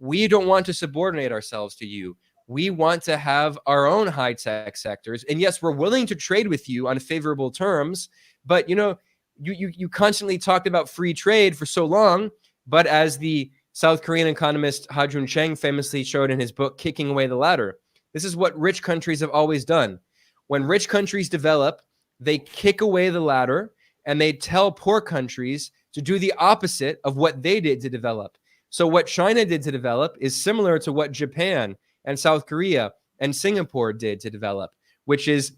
we don't want to subordinate ourselves to you. We want to have our own high-tech sectors. And yes, we're willing to trade with you on favorable terms, but you constantly talked about free trade for so long, but as the South Korean economist Ha-Joon Chang famously showed in his book, Kicking Away the Ladder, this is what rich countries have always done. When rich countries develop, they kick away the ladder and they tell poor countries to do the opposite of what they did to develop. So what China did to develop is similar to what Japan and South Korea and Singapore did to develop, which is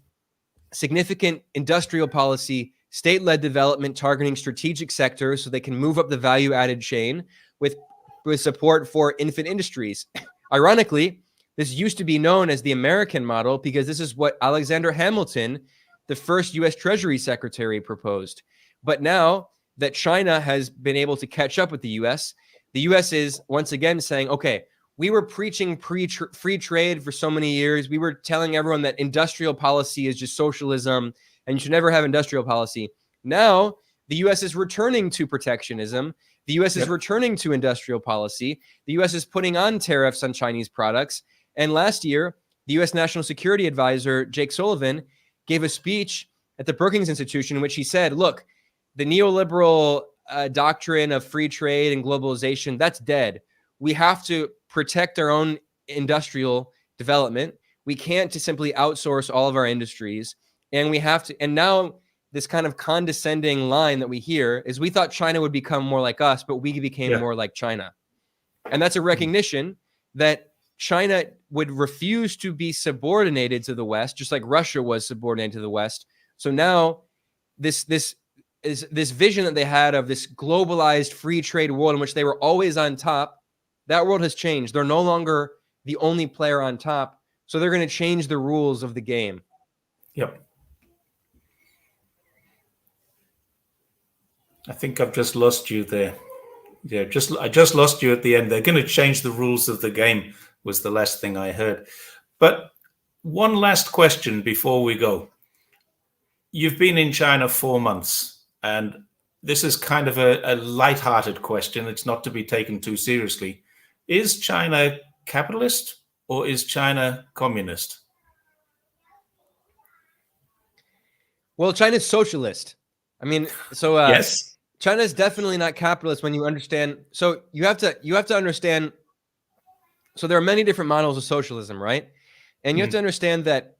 significant industrial policy, state-led development targeting strategic sectors so they can move up the value-added chain with support for infant industries. Ironically, this used to be known as the American model because this is what Alexander Hamilton, the first U.S. Treasury Secretary, proposed. But now that China has been able to catch up with the U.S. is once again saying, okay, we were preaching free trade for so many years. We were telling everyone that industrial policy is just socialism and you should never have industrial policy. Now, the U.S. is returning to protectionism. The U.S. is returning to industrial policy. The U.S. is putting on tariffs on Chinese products. And last year, the U.S. National Security Advisor, Jake Sullivan, gave a speech at the Brookings Institution in which he said, look, the neoliberal doctrine of free trade and globalization, that's dead. We have to protect our own industrial development. We can't just simply outsource all of our industries. And we have to, and now this kind of condescending line that we hear is we thought China would become more like us, but we became more like China. And that's a recognition that China would refuse to be subordinated to the West, just like Russia was subordinated to the West. So now this vision that they had of this globalized free trade world in which they were always on top, that world has changed. They're no longer the only player on top. So they're going to change the rules of the game. Yep. I think I've just lost you there. Yeah, I just lost you at the end. They're going to change the rules of the game was the last thing I heard. But one last question before we go. You've been in China 4 months, and this is kind of a light-hearted question. It's not to be taken too seriously. Is China capitalist or is China communist? Well, China's socialist. I mean, so yes, China is definitely not capitalist when you understand. So you have to understand. So there are many different models of socialism, right? And you have to understand that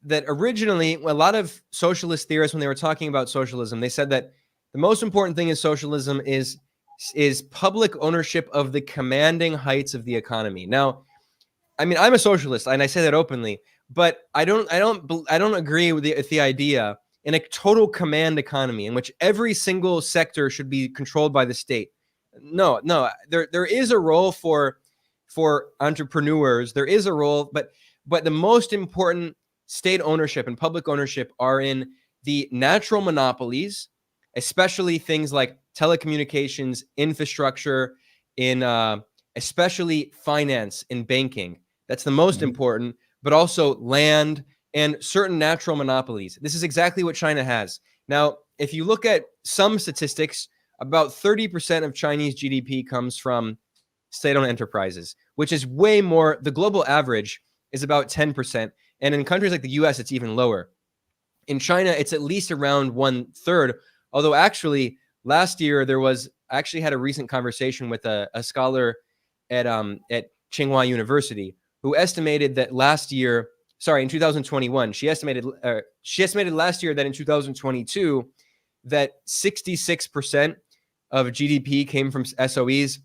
originally a lot of socialist theorists, when they were talking about socialism, they said that the most important thing in socialism is public ownership of the commanding heights of the economy. Now, I mean, I'm a socialist and I say that openly, but I don't agree with the idea in a total command economy in which every single sector should be controlled by the state. No, there is a role for entrepreneurs. There is a role, but the most important state ownership and public ownership are in the natural monopolies, especially things like telecommunications, infrastructure, in especially finance and banking. That's the most important, but also land and certain natural monopolies. This is exactly what China has. Now, if you look at some statistics, about 30% of Chinese GDP comes from state-owned enterprises, which is way more. The global average is about 10%. And in countries like the US, it's even lower. In China, it's at least around 1/3. Although actually, last year, I actually had a recent conversation with a scholar at Tsinghua University who estimated that in 2021, she estimated last year that in 2022, that 66% of GDP came from SOEs.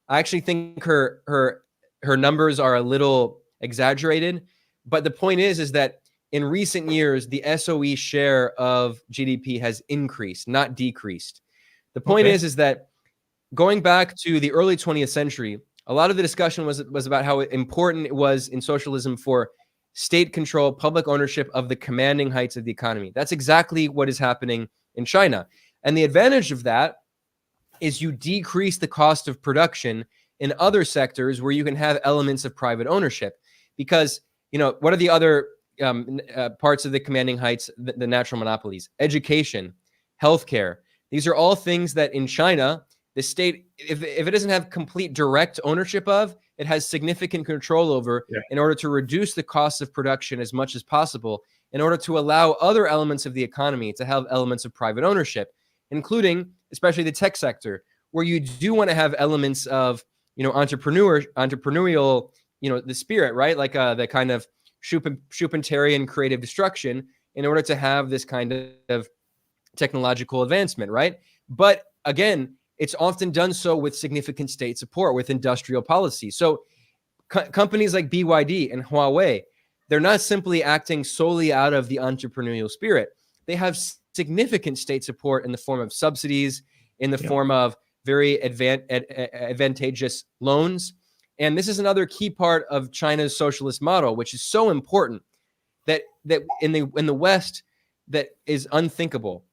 I actually think her numbers are a little exaggerated, but the point is that in recent years, the SOE share of GDP has increased, not decreased. The point is that going back to the early 20th century, a lot of the discussion was about how important it was in socialism for state control, public ownership of the commanding heights of the economy. That's exactly what is happening in China. And the advantage of that is you decrease the cost of production in other sectors where you can have elements of private ownership. Because, what are the other parts of the commanding heights, the natural monopolies? Education, healthcare. These are all things that in China, the state, if it doesn't have complete direct ownership of, it has significant control over in order to reduce the cost of production as much as possible, in order to allow other elements of the economy to have elements of private ownership, including especially the tech sector, where you do want to have elements of, entrepreneurial, the spirit, right? Like the kind of Schumpeterian creative destruction in order to have this kind of technological advancement, right? But again, it's often done so with significant state support, with industrial policy. So companies like BYD and Huawei, they're not simply acting solely out of the entrepreneurial spirit. They have significant state support in the form of subsidies, in the form of very advantageous loans. And this is another key part of China's socialist model, which is so important that in the West, that is unthinkable.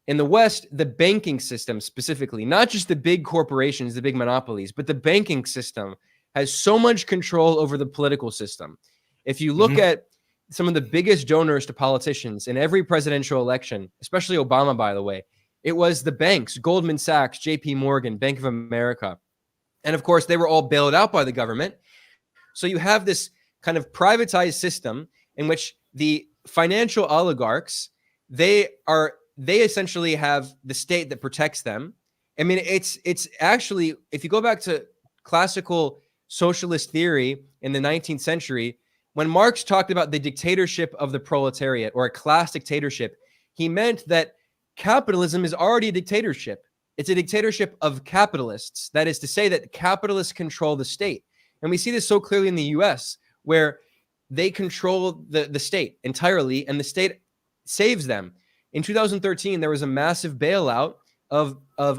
In the West, the banking system specifically, not just the big corporations, the big monopolies, but the banking system has so much control over the political system. If you look at some of the biggest donors to politicians in every presidential election, especially Obama, by the way, it was the banks, Goldman Sachs, JP Morgan, Bank of America. And of course, they were all bailed out by the government. So you have this kind of privatized system in which the financial oligarchs, they essentially have the state that protects them. I mean, it's actually, if you go back to classical socialist theory in the 19th century, when Marx talked about the dictatorship of the proletariat or a class dictatorship, he meant that capitalism is already a dictatorship. It's a dictatorship of capitalists. That is to say that capitalists control the state. And we see this so clearly in the US, where they control the state entirely, and the state saves them. In 2013, there was a massive bailout of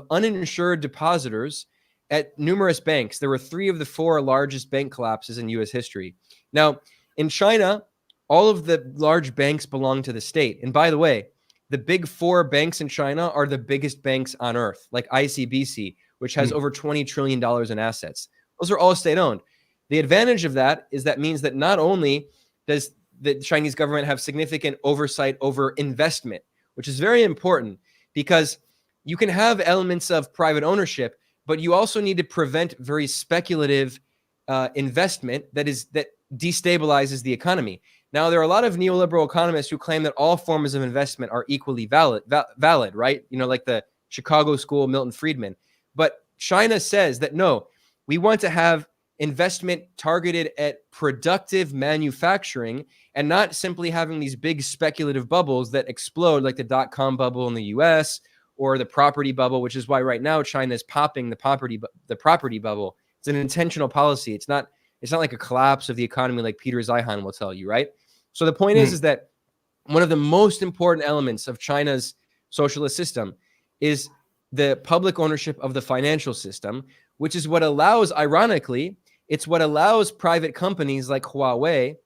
uninsured depositors at numerous banks. There were 3 of the 4 largest bank collapses in US history. Now, in China, all of the large banks belong to the state. And by the way, the big 4 banks in China are the biggest banks on earth, like ICBC, which has over $20 trillion in assets. Those are all state-owned. The advantage of that is that means that not only does the Chinese government have significant oversight over investment, which is very important, because you can have elements of private ownership, but you also need to prevent very speculative investment that destabilizes the economy. Now, there are a lot of neoliberal economists who claim that all forms of investment are equally valid, right? You know, like the Chicago School, Milton Friedman. But China says that, no, we want to have investment targeted at productive manufacturing and not simply having these big speculative bubbles that explode, like the dot-com bubble in the US or the property bubble, which is why right now China is popping the property bubble. It's an intentional policy. It's not like a collapse of the economy like Peter Zeihan will tell you, right? So the point is that one of the most important elements of China's socialist system is the public ownership of the financial system, which is what allows, ironically, it's what allows private companies like Huawei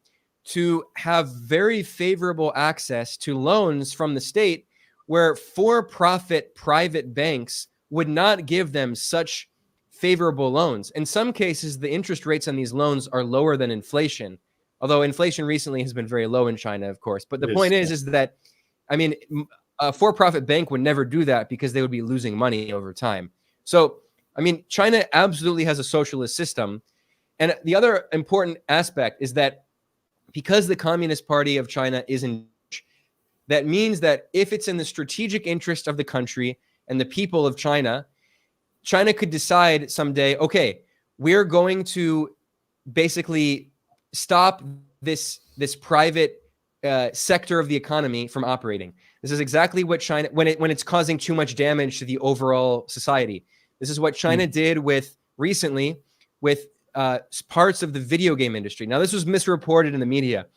to have very favorable access to loans from the state, where for-profit private banks would not give them such favorable loans. In some cases, the interest rates on these loans are lower than inflation, although inflation recently has been very low in China, of course. But the point is that, I mean, a for-profit bank would never do that because they would be losing money over time. So, I mean, China absolutely has a socialist system. And the other important aspect is that because the Communist Party of China is in, that means that if it's in the strategic interest of the country and the people of China, China could decide someday, okay, we're going to basically stop this private sector of the economy from operating. This is exactly what China, when it's causing too much damage to the overall society. This is what China did recently with parts of the video game industry. Now, this was misreported in the media.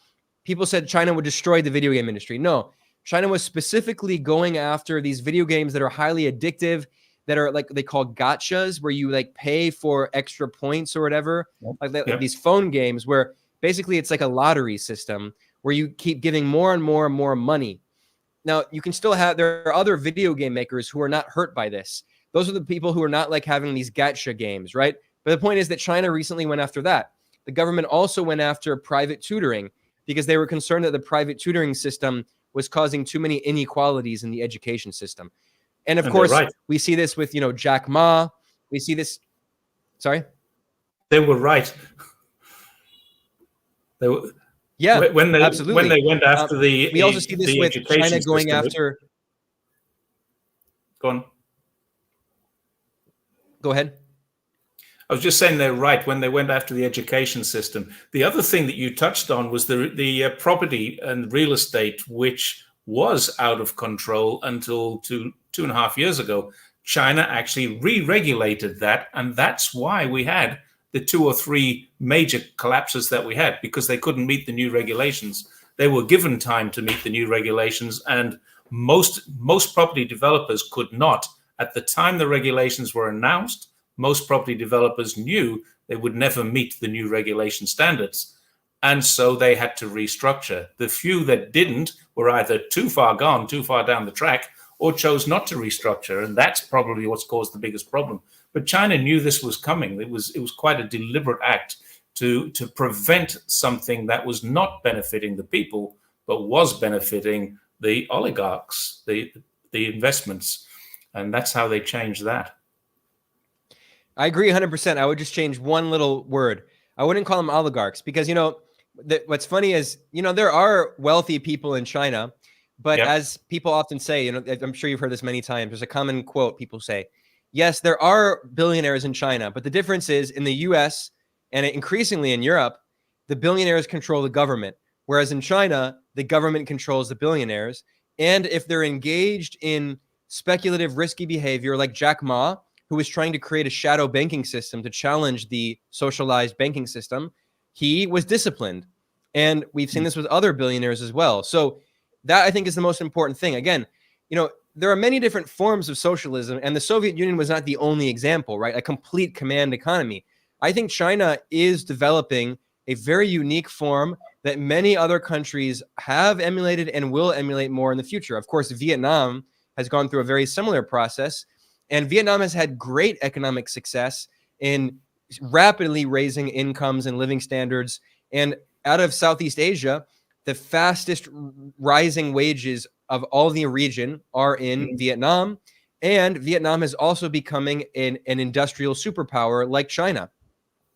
People said China would destroy the video game industry. No, China was specifically going after these video games that are highly addictive, that are like they call gotchas, where you like pay for extra points or whatever. Like these phone games where basically it's like a lottery system where you keep giving more and more and more money. Now, you can still there are other video game makers who are not hurt by this. Those are the people who are not like having these gacha games, right? But the point is that China recently went after that. The government also went after private tutoring because they were concerned that the private tutoring system was causing too many inequalities in the education system. And of course, we see this with, Jack Ma. We see this. Sorry? They were right. They were. Yeah, absolutely. When they went after we also see this with China going after. Go on. Go ahead. I was just saying they're right when they went after the education system. The other thing that you touched on was the property and real estate, which was out of control until two and a half years ago. China actually re-regulated that, and that's why we had the 2 or 3 major collapses that we had, because they couldn't meet the new regulations. They were given time to meet the new regulations, and most property developers could not. At the time the regulations were announced, most property developers knew they would never meet the new regulation standards. And so they had to restructure. The few that didn't were either too far gone, too far down the track, or chose not to restructure. And that's probably what's caused the biggest problem. But China knew this was coming. It was quite a deliberate act to prevent something that was not benefiting the people, but was benefiting the oligarchs, the investments. And that's how they changed that. I agree 100%. I would just change one little word. I wouldn't call them oligarchs because, what's funny is, there are wealthy people in China, but as people often say, I'm sure you've heard this many times, there's a common quote people say, yes, there are billionaires in China, but the difference is in the US and increasingly in Europe, the billionaires control the government, whereas in China, the government controls the billionaires. And if they're engaged in speculative, risky behavior, like Jack Ma, who was trying to create a shadow banking system to challenge the socialized banking system, he was disciplined. And we've seen this with other billionaires as well. So that, I think, is the most important thing. Again, there are many different forms of socialism, and the Soviet Union was not the only example, right? A complete command economy. I think China is developing a very unique form that many other countries have emulated and will emulate more in the future. Of course, Vietnam has gone through a very similar process, and Vietnam has had great economic success in rapidly raising incomes and living standards. And out of Southeast Asia, the fastest rising wages of all the region are in Vietnam. And Vietnam is also becoming an industrial superpower like China.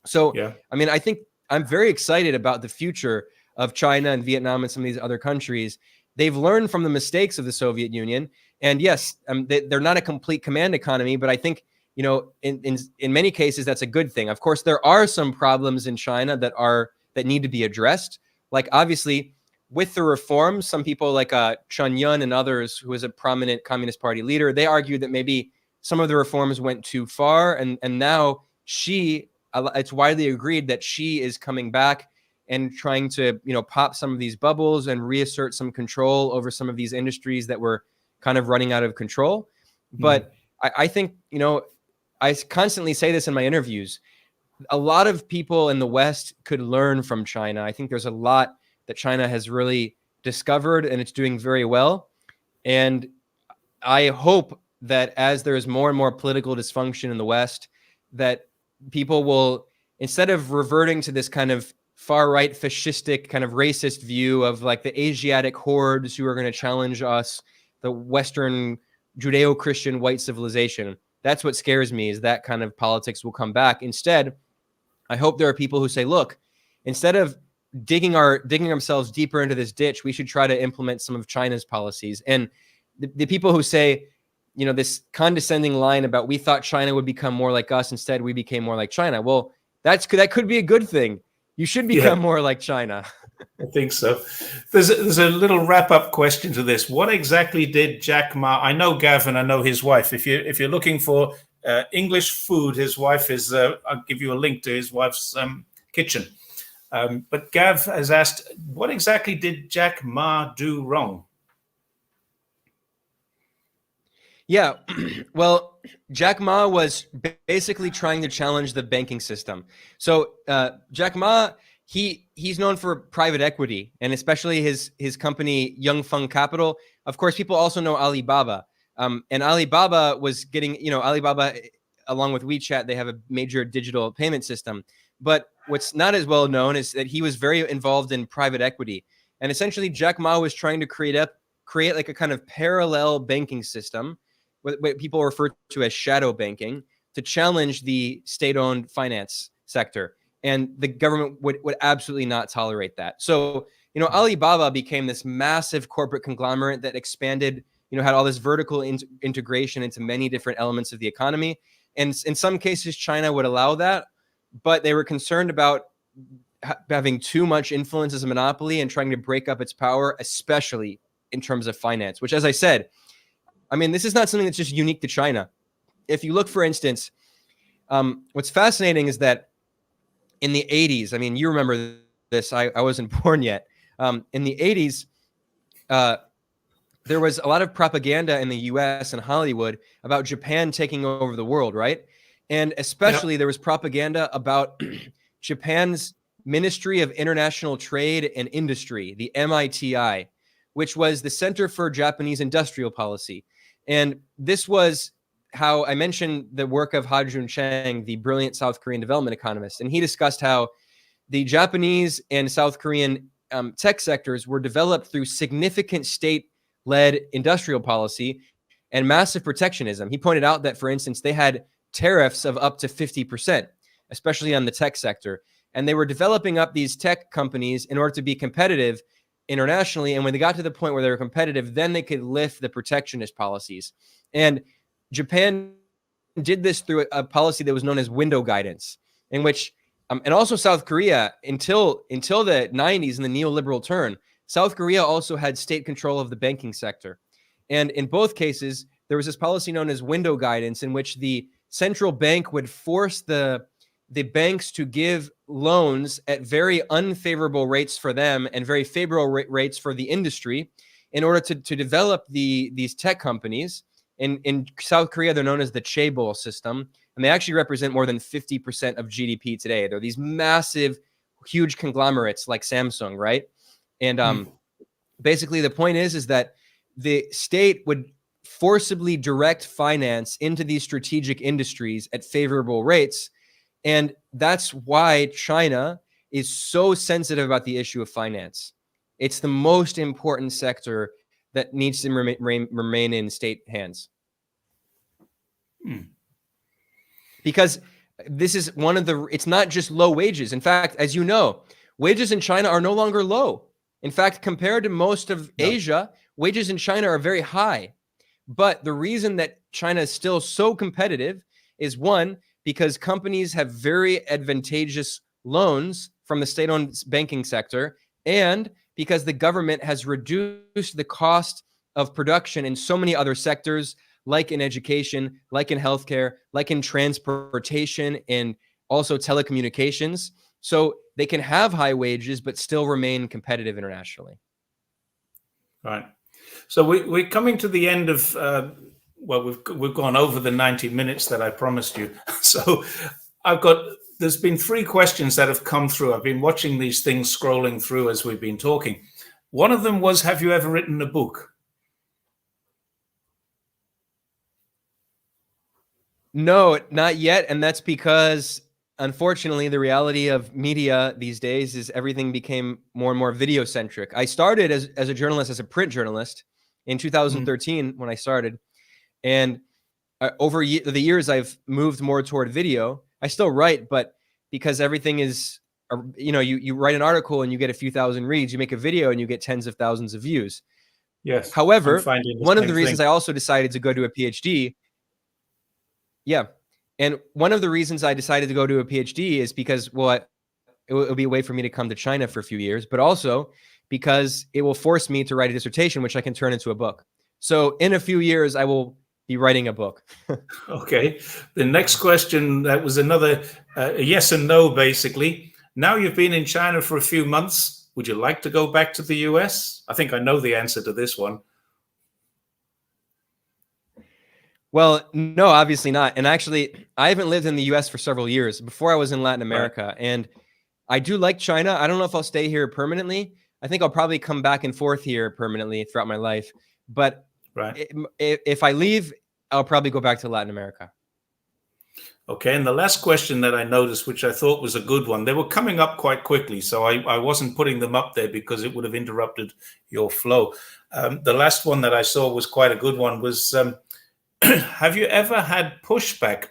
So, Yeah. I mean, I think I'm very excited about the future of China and Vietnam and some of these other countries. They've learned from the mistakes of the Soviet Union. And yes, they're not a complete command economy, but I think, in many cases, that's a good thing. Of course, there are some problems in China that need to be addressed. Like, obviously, with the reforms, some people like Chen Yun and others, who is a prominent Communist Party leader, they argued that maybe some of the reforms went too far. And now it's widely agreed that Xi is coming back and trying to, pop some of these bubbles and reassert some control over some of these industries that were kind of running out of control. But I think, I constantly say this in my interviews, a lot of people in the West could learn from China. I think there's a lot that China has really discovered, and it's doing very well. And I hope that as there is more and more political dysfunction in the West, that people will, instead of reverting to this kind of far-right fascistic kind of racist view of like the Asiatic hordes who are going to challenge us, the Western Judeo-Christian white civilization. That's what scares me, is that kind of politics will come back. Instead, I hope there are people who say, look, instead of digging ourselves deeper into this ditch, we should try to implement some of China's policies. And the people who say, this condescending line about we thought China would become more like us, instead we became more like China. Well, that could be a good thing. You should become more like China. I think so. There's a little wrap-up question to this. What exactly did Jack Ma? I know Gavin. I know his wife. If you're looking for English food, his wife is. I'll give you a link to his wife's kitchen. But Gav has asked, what exactly did Jack Ma do wrong? Yeah, well, Jack Ma was basically trying to challenge the banking system. So Jack Ma, he's known for private equity, and especially his company Yangfeng Capital. Of course, people also know Alibaba. And Alibaba was getting, Alibaba, along with WeChat, they have a major digital payment system. But what's not as well known is that he was very involved in private equity. And essentially, Jack Ma was trying to create like a kind of parallel banking system, what people refer to as shadow banking, to challenge the state-owned finance sector. And the government would absolutely not tolerate that. So, Alibaba became this massive corporate conglomerate that expanded, had all this vertical integration into many different elements of the economy. And in some cases, China would allow that, but they were concerned about having too much influence as a monopoly and trying to break up its power, especially in terms of finance, which, as I said, I mean, this is not something that's just unique to China. If you look, for instance, what's fascinating is that in the 80s, I mean, you remember this, I wasn't born yet. In the 80s, there was a lot of propaganda in the US and Hollywood about Japan taking over the world, right? And especially there was propaganda about Japan's Ministry of International Trade and Industry, the MITI, which was the Center for Japanese Industrial Policy. And this was how I mentioned the work of Ha-Joon Chang, the brilliant South Korean development economist. And he discussed how the Japanese and South Korean tech sectors were developed through significant state-led industrial policy and massive protectionism. He pointed out that, for instance, they had tariffs of up to 50%, especially on the tech sector. And they were developing up these tech companies in order to be competitive internationally. And when they got to the point where they were competitive, then they could lift the protectionist policies. And Japan did this through a policy that was known as window guidance, in which, and also South Korea, until the 90s and the neoliberal turn, South Korea also had state control of the banking sector. And in both cases, there was this policy known as window guidance, in which the central bank would force the banks to give loans at very unfavorable rates for them and very favorable rates for the industry in order to develop these tech companies. In South Korea, they're known as the chaebol system, and they actually represent more than 50% of GDP today. They're these massive, huge conglomerates like Samsung, right? And basically the point is that the state would forcibly direct finance into these strategic industries at favorable rates. And that's why China is so sensitive about the issue of finance. It's the most important sector that needs to remain in state hands. Because this is it's not just low wages. In fact, as you know, wages in China are no longer low. In fact, compared to most of Asia, wages in China are very high. But the reason that China is still so competitive is, one, because companies have very advantageous loans from the state-owned banking sector, and because the government has reduced the cost of production in so many other sectors, like in education, like in healthcare, like in transportation, and also telecommunications. So they can have high wages, but still remain competitive internationally. Right. So we're coming to the end of, well, we've gone over the 90 minutes that I promised you. So there's been 3 questions that have come through. I've been watching these things scrolling through as we've been talking. One of them was, have you ever written a book? No, not yet. And that's because, unfortunately, the reality of media these days is everything became more and more video centric. I started as a journalist, as a print journalist in 2013 when I started. And over the years, I've moved more toward video. I still write, but because everything is, you write an article and you get a few thousand reads, you make a video and you get tens of thousands of views. Yes. However, one of the reasons I also decided to go to a PhD. Yeah. And one of the reasons I decided to go to a PhD is because, well, it will be a way for me to come to China for a few years, but also because it will force me to write a dissertation, which I can turn into a book. So in a few years, I will be writing a book. Okay. The next question, that was another yes and no, basically. Now you've been in China for a few months. Would you like to go back to the US? I think I know the answer to this one. Well, no, obviously not. And actually, I haven't lived in the US for several years. Before I was in Latin America. Right. And I do like China. I don't know if I'll stay here permanently. I think I'll probably come back and forth here permanently throughout my life. But right. If I leave, I'll probably go back to Latin America. Okay. And the last question that I noticed, which I thought was a good one, they were coming up quite quickly. So I wasn't putting them up there because it would have interrupted your flow. The last one that I saw was quite a good one was, have you ever had pushback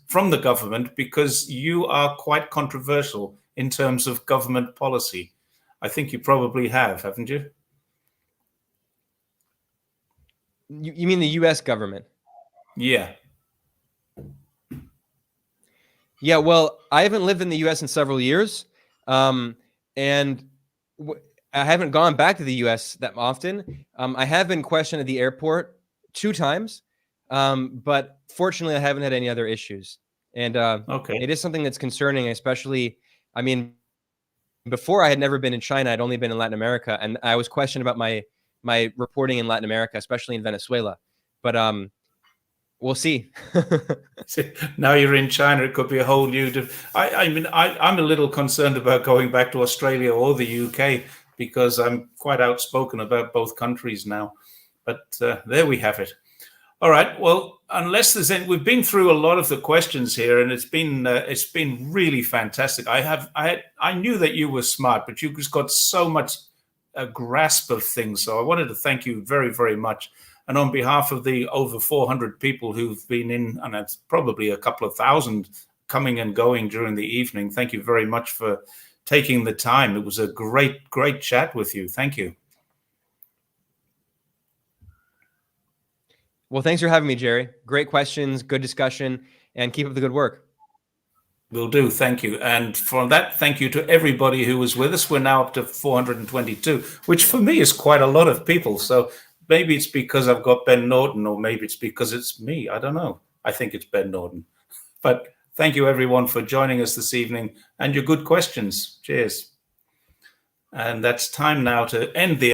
from the government because you are quite controversial in terms of government policy? I think you probably have, haven't you? You mean the US government? Yeah. Yeah, well, I haven't lived in the US in several years. And I haven't gone back to the US that often. I have been questioned at the airport 2 times. But fortunately, I haven't had any other issues. And okay. It is something that's concerning, especially, I mean, before I had never been in China. I'd only been in Latin America. And I was questioned about my reporting in Latin America, especially in Venezuela. But we'll see. Now you're in China, it could be a whole new... I'm a little concerned about going back to Australia or the UK because I'm quite outspoken about both countries now. But there we have it. All right. Well, unless there's any, we've been through a lot of the questions here, and it's been really fantastic. I knew that you were smart, but you just got so much grasp of things. So I wanted to thank you very, very much. And on behalf of the over 400 people who've been in, and it's probably a couple of thousand coming and going during the evening, thank you very much for taking the time. It was a great, great chat with you. Thank you. Well, thanks for having me, Jerry. Great questions, good discussion, and keep up the good work. Will do. Thank you. And for that, thank you to everybody who was with us. We're now up to 422, which for me is quite a lot of people. So maybe it's because I've got Ben Norton, or maybe it's because it's me. I don't know. I think it's Ben Norton. But thank you, everyone, for joining us this evening and your good questions. Cheers. And that's time now to end the